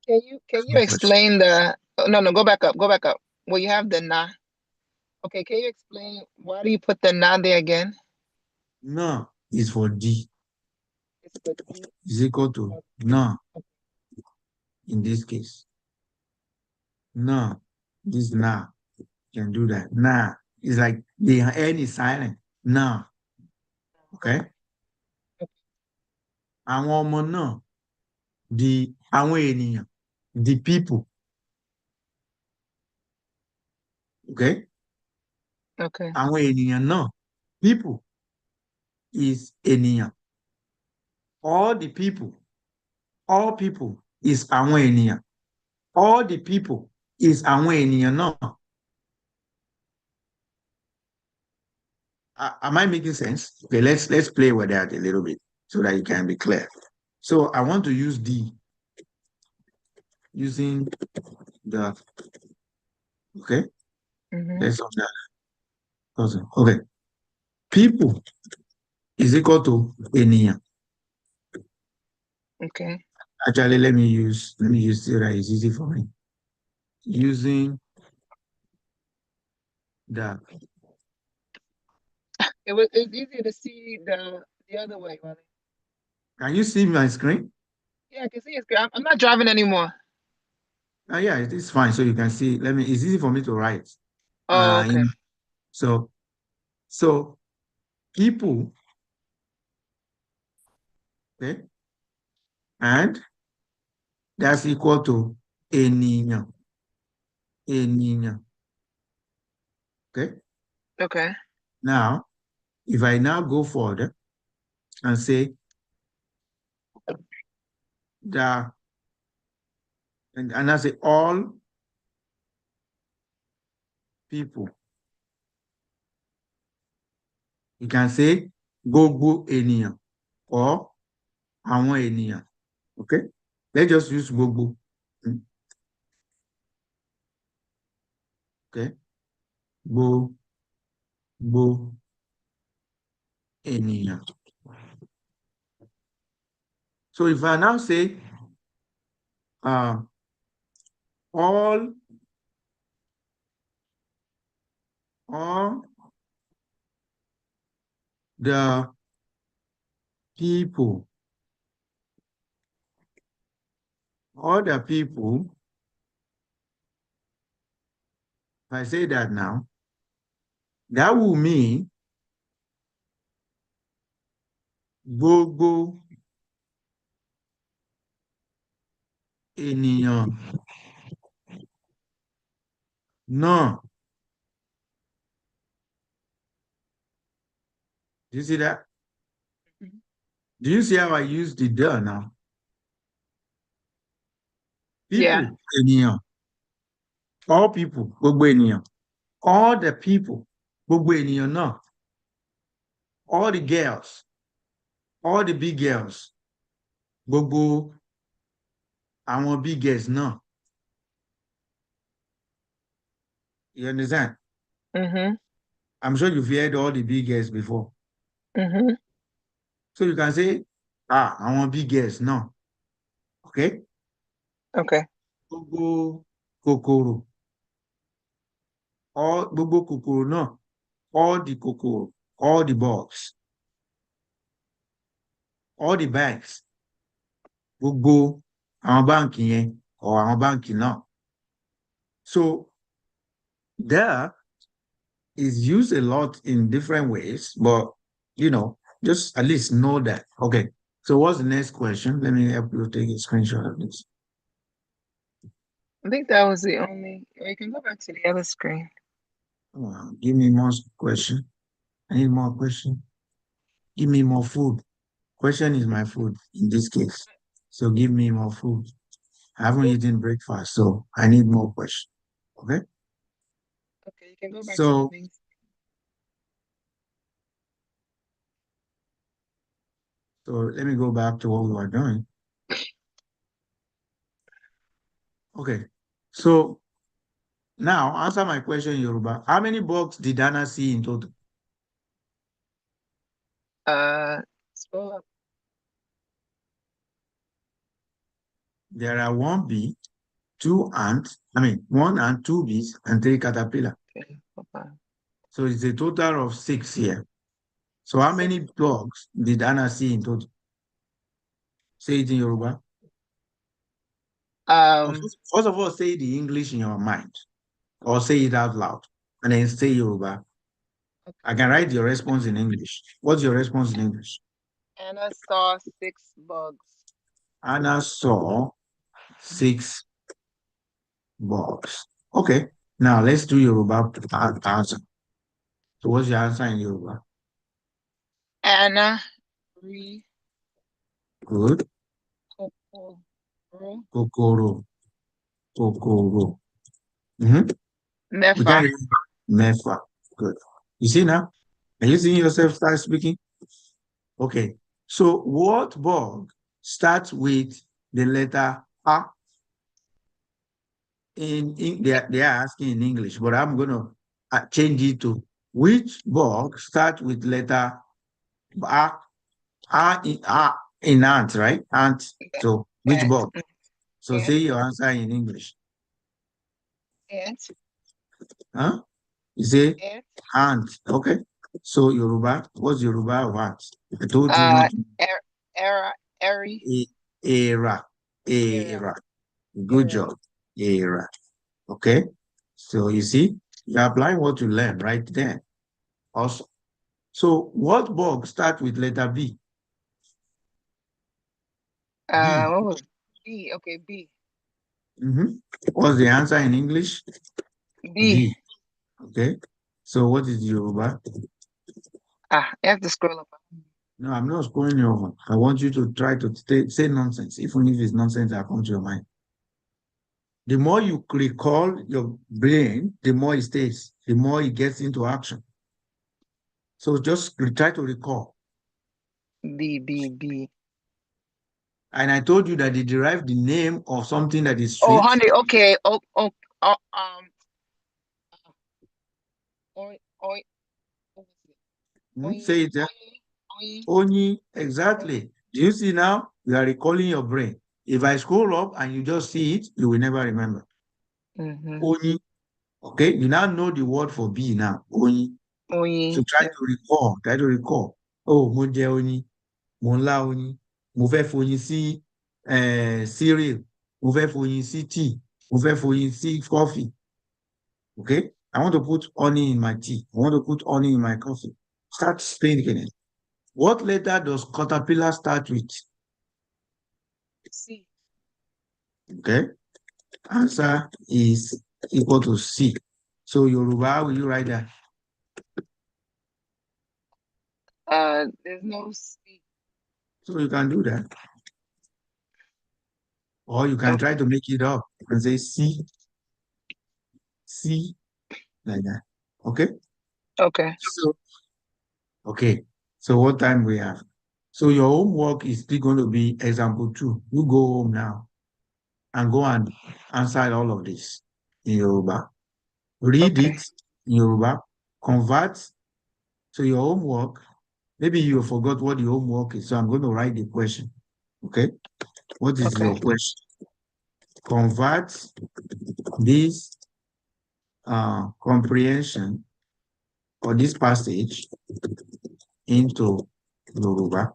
Can you explain the no, go back up. Go back up. Well, you have the na. Okay, can you explain why do you put the na there again? No is for D. It's for D. Is equal to no in this case. No. This na. Can do that. Nah. It's like the N is silent. Nah. Okay. Àwọn ọmọ náà di àwọn ènìyàn. The people. Okay. Okay. Àwọn ènìyàn náà. People is ènìyàn. All the people. All people is àwọn ènìyàn. All the people is àwọn ènìyàn náà. Am I making sense? Okay, let's play with that a little bit so that it can be clear. So I want to use D using the okay. Let's on that. Okay. People is equal to ènìyàn. Okay. Actually, let me use so that it's easy for me. Using the It's easy to see the other way, Wally. can you see my screen? Yeah, I can see it's good. I'm not driving anymore. Yeah, it is fine. So you can see. It's easy for me to write. Oh, okay. So people, okay, and that's equal to ènìyàn. Ènìyàn. Okay. Okay. Now, if I now go further and say the and I say all people, you can say gbogbo ènìyàn or àwọn ènìyàn. Okay. Let's just use gbogbo. Okay. Gbogbo ènìyàn. So if I now say all the people, all the people, if I say that now, that will mean gbogbo ènìyàn náà. Do you see that? Do you see how I use the the now? Yeah. People, ènìyàn. All people, gbogbo ènìyàn. All the people, gbogbo ènìyàn náà. All the girls, all the big girls, gbogbo àwọn big girls náà. You understand? I'm sure you've heard all the big girls before. So you can say, àwọn big girls náà. Okay? Okay. Gbogbo kòkòrò. Gbogbo kòkòrò náà. All the kòkòrò. All the bugs. All the banks. Gbogbo àwọn báǹkì yẹn or àwọn báǹkì náà. So there is used a lot in different ways, but just at least know that. Okay. So what's the next question? Let me help you take a screenshot of this. I think that was the only. Or you can go back to the other screen. Give me more question. I need more question. Give me more food. Question is my food in this case. So give me more food. I haven't eaten breakfast, so I need more question. Okay? Okay, you can go back to So, the main. so let me go back to what we were doing. Okay. So now answer my question, Yoruba. How many bugs did Anna see in total? Scroll up. There are one bee, one ant, two bees, and three caterpillar. Okay. So it's a total of 6 here. So how many bugs did Anna see in total? Say it in Yoruba. Um, First of all, say the English in your mind or say it out loud and then say Yoruba. I okay. can write your response in English. What's your response in English? Anna saw 6 bugs. Anna saw 6 bugs. Okay. Now let's do Yoruba answer. So what's your answer in Yoruba? Anna rí Good. kòkòrò Kokoro. Kokoro. Mm-hmm. We mẹ́fà. can Mefa. Good. You see now? Are you seeing yourself start speaking? Okay. So what bug starts with the letter A they are asking in English, but I'm gonna change it to which bug start with letter A, in ant, right? Ant. So which Ant. bug? So say Ant. your answer in English. Ant. Huh? You say Ant. ant. Okay. So Yoruba, what's Yoruba of ant? I told you Uh, not to er, era, eri, era. era, Era. Good era. job. Era. Okay. So you see, you're applying what you learn right there. Also. So what bug start with letter B? B. What was B? Okay, B. Mm-hmm. What's the answer in English? B. B. Okay. So what is Yoruba? I have to scroll up. No, I'm not screwing you over. I want you to try to say nonsense, even if it's nonsense that comes to your mind. The more you recall your brain, the more it stays, the more it gets into action. So just try to recall. B, B, B. And I told you that they derive the name of something that is Oh, sweet. honey. Okay. Oh, oi, oi, what was it? Oyin, Say it. oyin, oyin, Only oyin. exactly. Do you see now? You are recalling your brain. If I scroll up and you just see it, you will never remember. Mm-hmm. Only. Okay. You now know the word for B now. Only. So Oyin. try to recall. Try to recall. Oh, mo jẹ oyin. Mo ń lá oyin. Mo fẹ́ foyin sí cereal. Mo fẹ́ foyin sí tea. Mo fẹ́ foyin sí coffee. Okay. I want to put honey in my tea. I want to put honey in my coffee. Start thinking it. What letter does caterpillar start with? C. Okay. Answer is equal to C. So Yoruba, will you write that? There's no C. So you can do that. Or you can try Okay. to make it up and say C, C, like that. Okay? Okay. So, okay. So what time we have? So your homework is still going to be example 2. You go home now and go and answer all of this in Yoruba. Read Okay. it in Yoruba, convert. So your homework, maybe you forgot what the homework is. So I'm going to write the question. Okay? What is Okay. your question? Convert this comprehension or this passage into Yoruba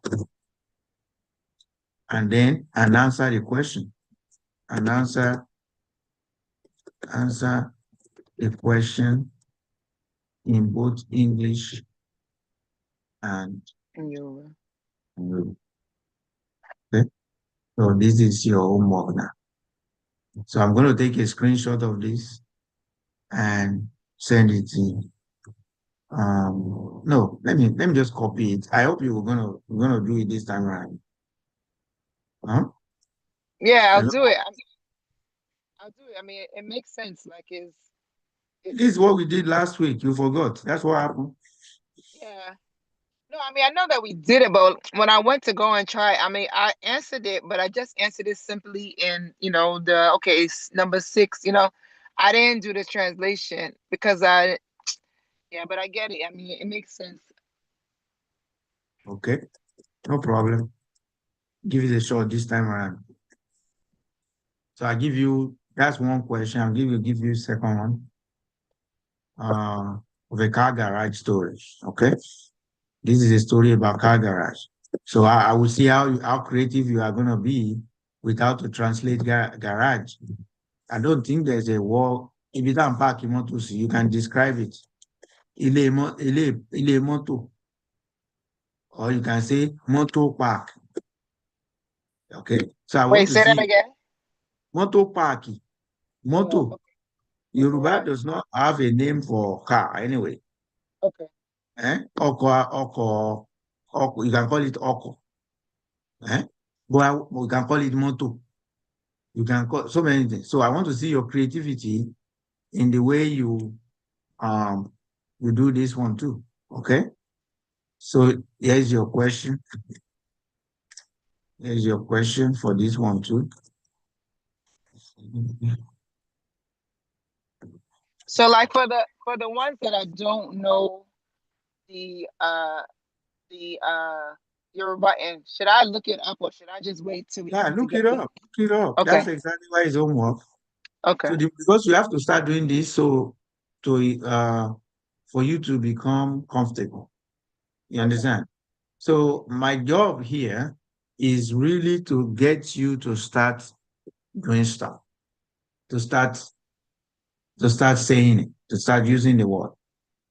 and then answer the question and answer the question in both English and Yoruba. Yoruba. Okay? So this is your homework now. So I'm going to take a screenshot of this and send it to you. No, let me just copy it. I hope you're gonna do it this time around. Huh? Yeah, I'll Hello? do it. I'll do it. I mean, it makes sense. Like, This it's, is what we did last week. You forgot. That's what happened. yeah. No, I mean, I know that we did it, but when I went to go and try, I mean, I answered it, but I just answered it simply in, okay, it's number 6, I didn't do the translation because yeah, but I get it. I mean, it makes sense. Okay, no problem. Give it a shot this time around. So I give you that's one question. I'll give you second one. Of a car garage story. Okay. This is a story about car garage. So I will see how creative you are gonna be without to translate garage. I don't think there's a word. If you don't park motor, you can describe it. Ilé moto, or you can say motor park. Okay. So I want Wait, to say that see again. motor park. Oh, Moto. okay. A Yoruba garage. does not have a name for car anyway. Okay. Oko, you can call it oko. Eh? But you can call it moto. You can call so many things. So I want to see your creativity in the way um you do this one too. Okay. So here's your question. Here's your question for this one too. So like for the ones that I don't know the uh the Yoruba and should I look it up or should I just wait till we Yeah, come look together? it up. Look it up. Okay. That's exactly why it's homework. Okay. Because you have to start doing this so to for you to become comfortable. You Okay. understand? So my job here is really to get you to start doing stuff, to start saying it, to start using the word.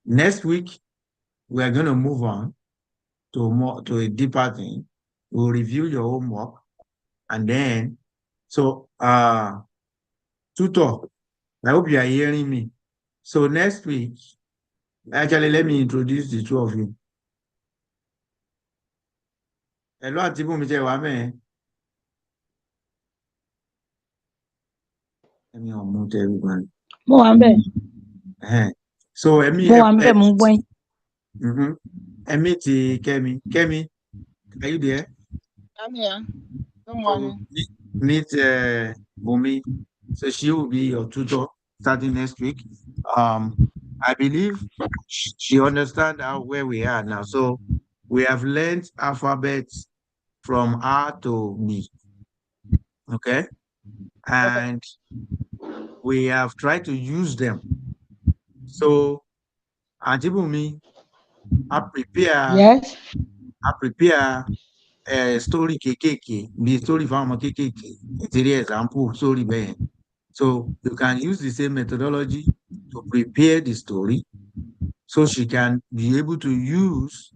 Next week, we are going to move on to a deeper thing. We'll review your homework and then so tutor, I hope you are hearing me. So next week, actually let me introduce the two of you. Hello, Auntie Bumi, ṣé wà ńbẹ̀ yẹn? Ẹ̀mi ò mú tẹ everybody. Mo wà ńbẹ̀. So Mo wà ńbẹ̀, mo ń gbọ́ yín. Ẹ̀mí ti Kẹ́mi. Kẹ́mi, are you there? I'm here. Good So morning. meet Bumi. So she will be your tutor starting next week. I believe she understands where we are now. So we have learned alphabets from R to B. Okay. Okay. And we have tried to use them. So Auntie Bumi, I prepare, Yes. I prepare story kéékèèké bí story fáwọn ọmọ kéékèèké nítorí example story bẹ́ẹ̀. So you can use the same methodology to prepare the story so she can be able to use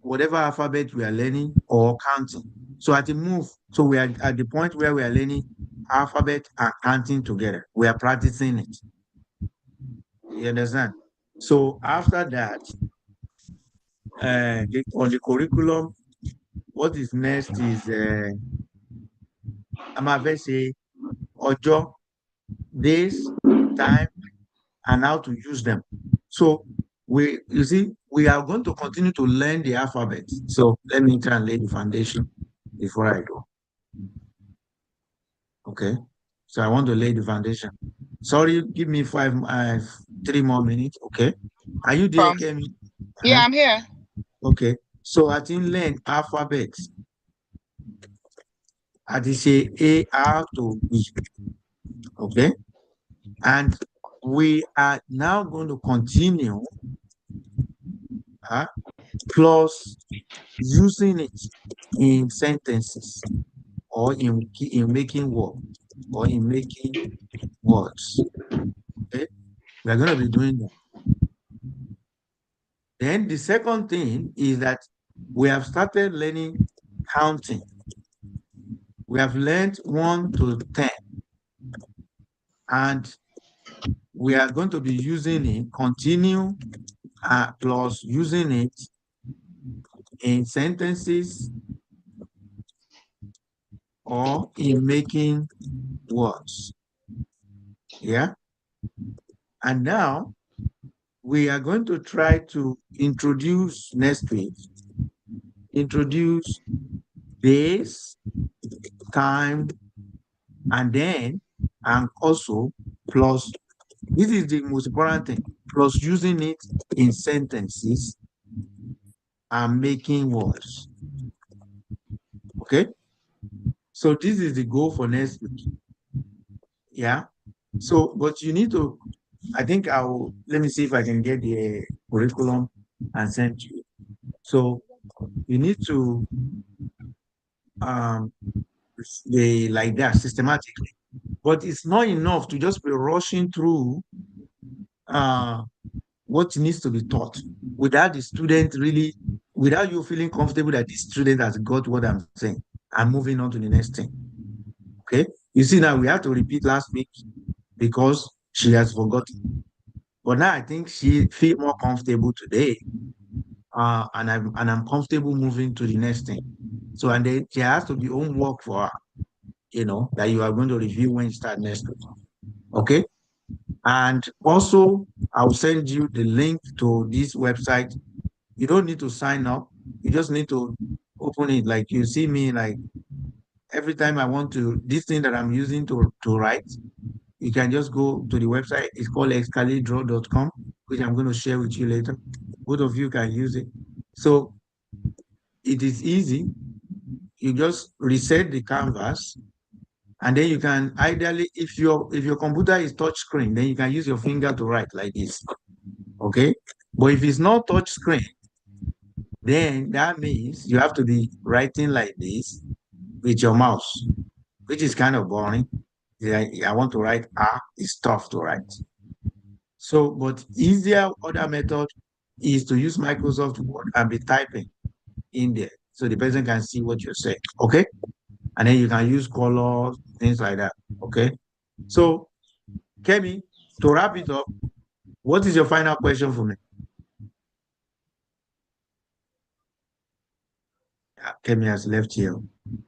whatever alphabet we are learning or counting. So at the move, so we are at the point where we are learning alphabet and counting together. We are practicing it. You understand? So after that, on the curriculum, what is next is I'm going to say ọjọ́, days, time, and how to use them. So you see, we are going to continue to learn the alphabet. So let me try and lay the foundation before I go. Okay. So I want to lay the foundation. Sorry, give me 3 more minutes. Okay. Are you there, From Kemi? yeah, Uh-huh. I'm here. Okay. So I think learn alphabets. I did say A, R to B. Okay. And we are now going to continue plus using it in sentences or in making work or in making words. Okay. We are going to be doing that. Then the second thing is that we have started learning counting. We have learned 1 to 10, and we are going to be using it, continue plus using it in sentences or in making words. Yeah. And now we are going to try to introduce next week, introduce days, time, and also plus, this is the most important thing, plus using it in sentences and making words. Okay. So this is the goal for next week. Yeah. So, but you need to, I think let me see if I can get the curriculum and send to you. So you need to they like that systematically. But it's not enough to just be rushing through uh, what needs to be taught without the student really, without you feeling comfortable that the student has got what I'm saying. I'm moving on to the next thing. Okay. You see, now we have to repeat last week because she has forgotten. But now I think she feel more comfortable today. And I'm comfortable moving to the next thing. So and then there has to be homework for her, that you are going to review when you start next week. Okay. And also I'll send you the link to this website. You don't need to sign up. You just need to open it. Like you see me, like every time I want to, this thing that I'm using to write, you can just go to the website. It's called excalidraw.com, which I'm going to share with you later. Both of you can use it. So it is easy. You just reset the canvas, and then you can ideally, if your computer is touch screen, then you can use your finger to write like this. Okay. But if it's not touch screen, then that means you have to be writing like this with your mouse, which is kind of boring. Yeah, I want to write it's tough to write. So, but easier other method is to use Microsoft Word and be typing in there so the person can see what you're saying. Okay. And then you can use colors, things like that. Okay. So, Kemi, to wrap it up, what is your final question for me? Yeah, Kemi has left here. So,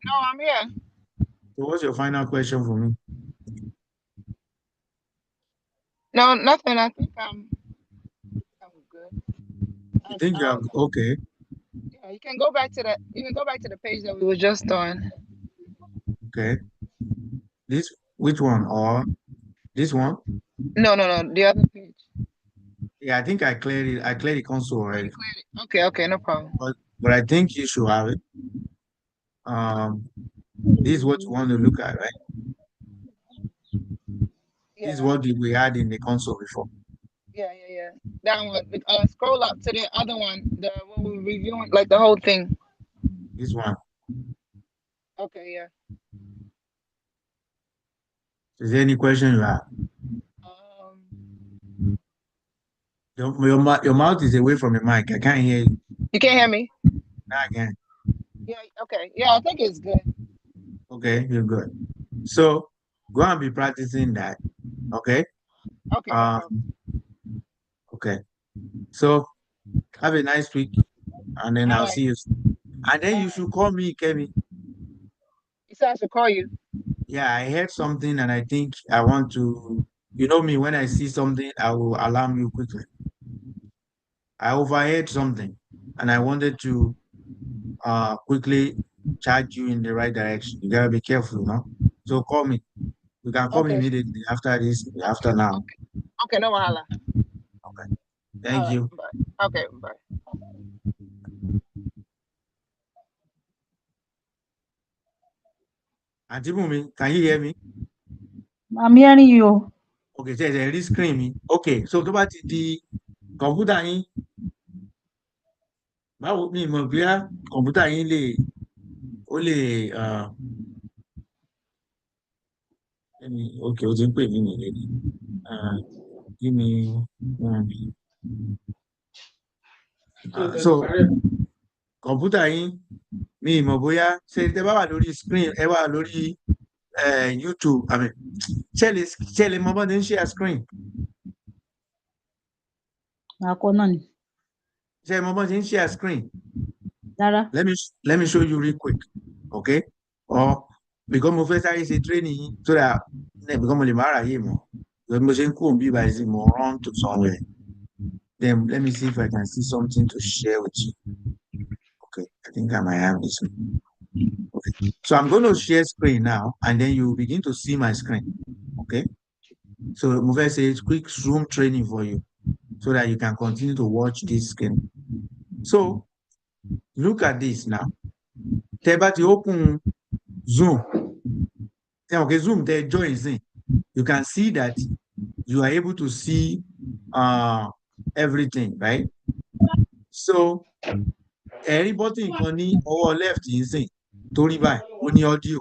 No, I'm here. what's your final question for me? No, nothing. I think I'm good. You think you are okay? Yeah, you can go back to the page that we were just on. Okay. This which one or this one? No, no, no, the other page. Yeah, I think I cleared it. I cleared the console Oh, you already, cleared it. Okay, okay, no problem. but I think you should have it. Um, this is what you want to look at, right? This is Yeah, what we had in the console before. yeah, yeah, yeah. That one. Scroll up to the other one. The one we were reviewing, like the whole thing. This one. Okay, yeah. Is there any question you have? Um, Your mouth is away from the mic. I can't hear you. you can't hear me? Now again. Yeah. Okay. Yeah, I think it's good. Okay, you're good. So go and be practicing that. Okay. Okay, no Um. problem. Okay. So have a nice week, and then All I'll right. see you. And then All you right. should call me, Kemi. You said I should call you. Yeah, I heard something, and I think I want to. You know me, when I see something, I will alarm you quickly. I overheard something, and I wanted to quickly charge you in the right direction. You gotta be careful, no? So call me. You can call me Okay. immediately after this, after now. Okay. Okay. No wahala. Okay. All Thank right. you. Bye. Okay. Bye. Auntie Bumi, can you hear me? I'm hearing you. Okay, there is screen me. Okay, so tó bá ti di kọ̀ǹpútà yín, báwo ni ìmọ̀ bóyá kọ̀ǹpútà yín ó lè okay, ó ti ń pè mí nìyẹn. Give me one minute. So kọ̀ǹpútà yín mi ìmọ̀ bóyá ṣe tẹ bá wà lórí screen ẹ wà lórí YouTube I mean ṣe lè mọ bọ́n ti ń share screen Àkọ́ náà ni. ṣe mọ bọ́n ti ń share screen Rárá. let me show you real quick okay or because mo fẹ́ sáré ṣe training yín so that because mo lè má ráyè mọ́ because mo ṣe ń kúrò bí báyìí sí mo run to somewhere then let me see if I can see something to share with you okay I think I might have this one. Okay, so I'm going to share screen now, and then you begin to see my screen. Okay, so Move says quick Zoom training for you so that you can continue to watch this screen. So look at this now. Tẹ́ ti open Zoom. Okay, Zoom they join in. You can see that you are able to see everything, right? So everybody can ní ọwọ́ left yìí sìn torí báyìí ó ní audio.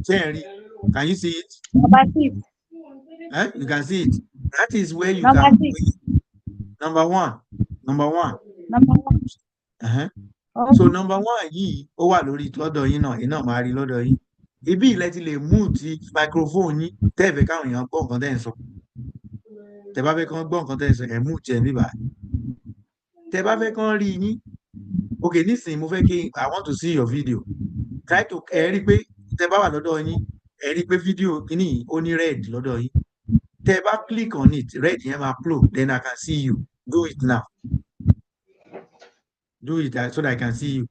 Can you see it? Number 6. You can see it. That is where you Number can. 6. Number one. Number 1. Uh-huh. Okay. So number one yìí ó wà lórí lọ́dọ̀ yín náà, iná máa rí lọ́dọ̀ yín. Ibi ilẹ̀ ti lè mú ti microphone yín tẹ́ẹ̀fẹ́ káwọn èèyàn gbọ́ nǹkan tẹ́ ń sọ. Tẹ́ bá fẹ́ kán gbọ́ nǹkan tẹ́ ń sọ, ẹ̀ mú tiẹ̀ níbà. Tẹ́ bá fẹ́ kán rí yín. Okay, nísìnyí mo fẹ́ kí I want to see your video. Try to ẹ rí pé tẹ́ bá wà lọ́dọ̀ yín, ẹ rí pé fídíò kìíní ó ní red lọ́dọ̀ yín. Tẹ́ bá click on it, red yẹn máa flow, then I can see you. Do it now. Do it so that I can see you.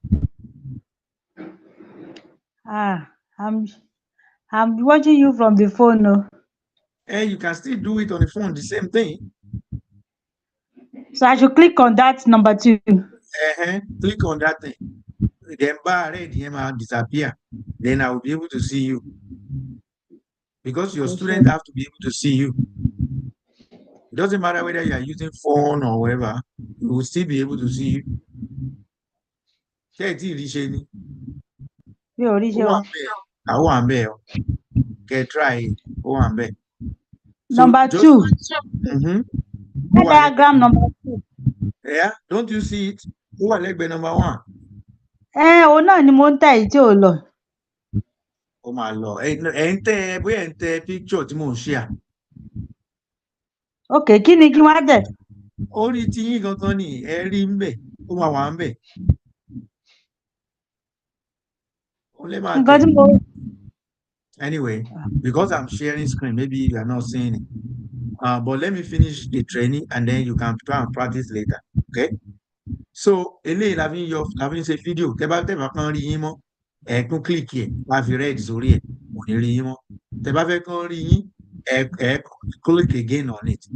I'm watching you from the phone. No. You can still do it on the phone, the same thing. So I should click on that number 2. Click on that thing. Then bar red might disappear. Then I will be able to see you. Because your students have to be able to see you. It doesn't matter whether you are using phone or whatever, you will still be able to see you. Try it. Number 2. Diagram number 2. Yeah, don't you see it? Who are like number 1? Òun náà ni mo ń tẹ̀ tí ò lọ. Ó máa lọ. Bóyá ń tẹ picture tí mò ń share. Okay, kí ni kí wọ́n tẹ̀? Orí tí yín gangan ni ẹ rí ń bẹ̀, ó máa wà ń bẹ̀. Ó lè máa tẹ̀. Anyway, because I'm sharing screen, maybe you are not seeing it. But let me finish the training and then you can try and practice later. Okay? So, eléyìí la fi ń ṣe fídíò. Tẹ́ bá kàn rí yín mọ́, ẹ tún click ẹ̀, wá fi red sórí ẹ̀, kò ní rí yín mọ́. Tẹ́ bá fẹ́ kàn rí yín, ẹ click again on it.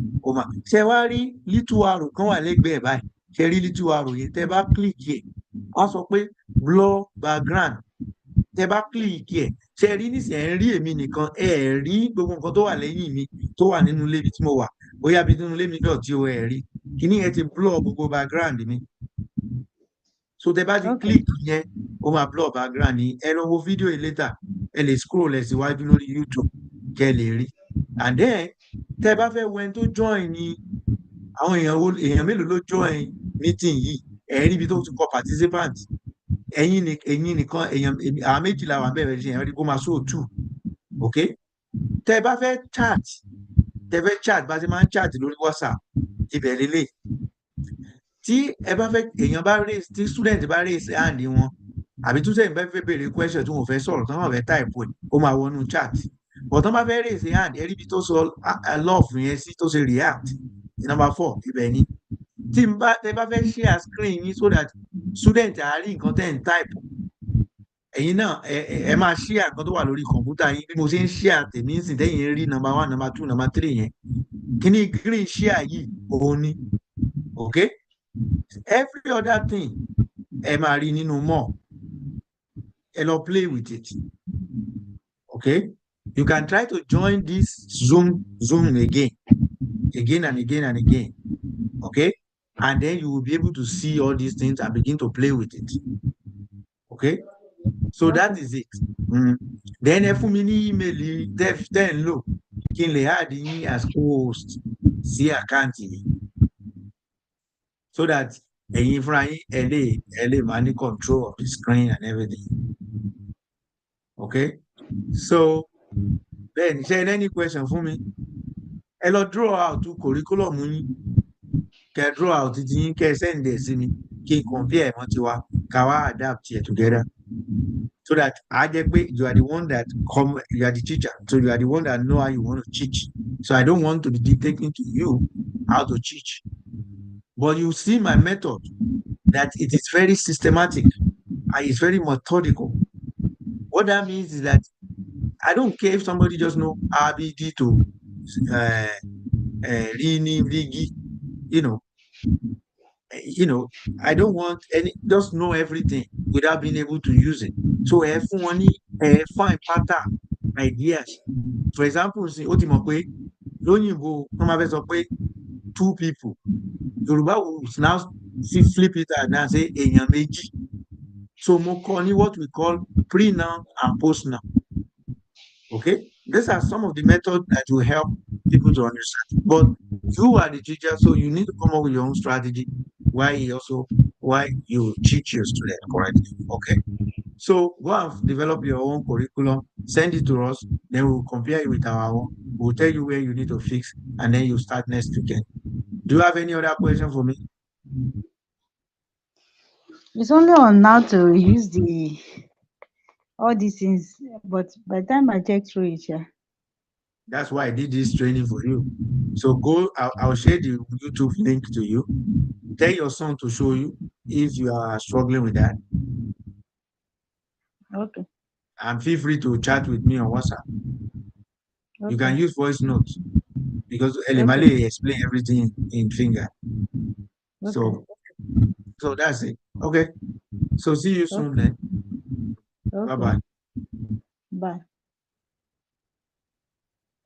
Ṣé wá rí little arrow kan wà lẹ́gbẹ̀ẹ́ báyìí? Ṣé rí little arrow yẹn? Tẹ́ bá click ẹ̀, wọ́n sọ pé blur background. Tẹ́ bá click ẹ̀, ṣe rí nísìnyí ẹ̀ ń rí èmi nìkan, ẹ̀ rí gbogbo nǹkan tó wà lẹ́yìn mi tó wà nínú ilé ibi tí mo wà. Bóyá bí nínú ilé mi dọ̀tí o ẹ̀ rí. Kíní yẹn ti blur gbogbo background mi. So tẹ́ bá ti click yẹn, ó máa blur background yín. Ẹ lọ wo fídíò yìí later. Ẹ lè scroll ẹ̀ síwájú lórí YouTube kẹ́ lè rí. And then tẹ́ bá fẹ́ wo ẹni tó join ni àwọn èèyàn mélòó ló join meeting yìí, ẹ rí ibi tó ti kọ participant. Ẹ̀yin nìkan àwọn méjìlá wà bẹ̀rẹ̀ ṣe ẹ̀rí kó máa show 2. Okay? Tẹ́ bá fẹ́ chat bá ti máa ń chat lórí WhatsApp ibẹ̀ lélẹ̀. Tí ẹ bá fẹ́ tí student bá raise hand wọn àbí tó sẹ́yìn bá fẹ́ béèrè question tí wọ́n fẹ́ sọ̀rọ̀ tán wọ́n fẹ́ type ẹ̀ ó máa wọnú chat. But tán bá fẹ́ raise hand ẹ rí ibi tó sọ love yẹn sí tó ṣe react. Number 4 ibẹ̀ ni. Tẹ́ bá fẹ́ share screen yín so that student á rí nǹkan tẹ́ ń type. Ẹ̀yin náà ẹ máa share nǹkan tó wà lórí kọ̀ǹpútà yín bí mo ṣe ń share tèmi ń sìn tẹ́yìn rí number 1, number 2, number 3 yẹn. Kíní green share yìí òun ni. Okay? Every other thing ẹ máa rí nínú more. Ẹ lọ play with it. Okay? You can try to join this Zoom again and again and again. Okay? And then you will be able to see all these things and begin to play with it. Okay? So that is it. Then ẹ fún mi ní email tẹ́ ń lò kí n lè add yín as co-host sí àkáǹtì yìí. So that ẹ̀yin fúnra yín ẹ lè máa ní control of the screen and everything. Okay? So then ṣé ẹ ní any question fún mi? Ẹ lọ draw out curriculum yín. Kẹ́ draw out ti yín kẹ́ send ẹ̀ sí mi kí n compare mọ́ tiwa ká wá adapt it together. So that you are the one that you are the teacher. So you are the one that know how you want to teach. So I don't want to be dictating to you how to teach. But you see my method, that it is very systematic and it's very methodical. What that means is that I don't care if somebody just know RBD to Rini, Vigi, I don't want just know everything without being able to use it. So everyone find pattern ideas. For example, ó ti mọ̀ pé lóyìnbó wọ́n máa fẹ́ sọ pé 2 people. Yoruba will now flip it and now say èèyàn méjì. So mo kọ́ ní what we call pre-noun and post-noun. Okay, these are some of the methods that will help people to understand. But you are the teacher, so you need to come up with your own strategy. Why you teach your student correctly. Okay, so go and develop your own curriculum, send it to us, then we'll compare it with our own. We'll tell you where you need to fix, and then you start next weekend. Do you have any other question for me? It's only on how to use all these things, but by the time I check through it, yeah. That's why I did this training for you. So go, I'll share the YouTube link to you. Tell your son to show you if you are struggling with that. Okay, And feel free to chat with me on WhatsApp. You okay, can use voice notes because okay, Elimale explain everything in finger. okay, So that's it. Okay. So see you soon okay, then. Bye okay. bye. Bye.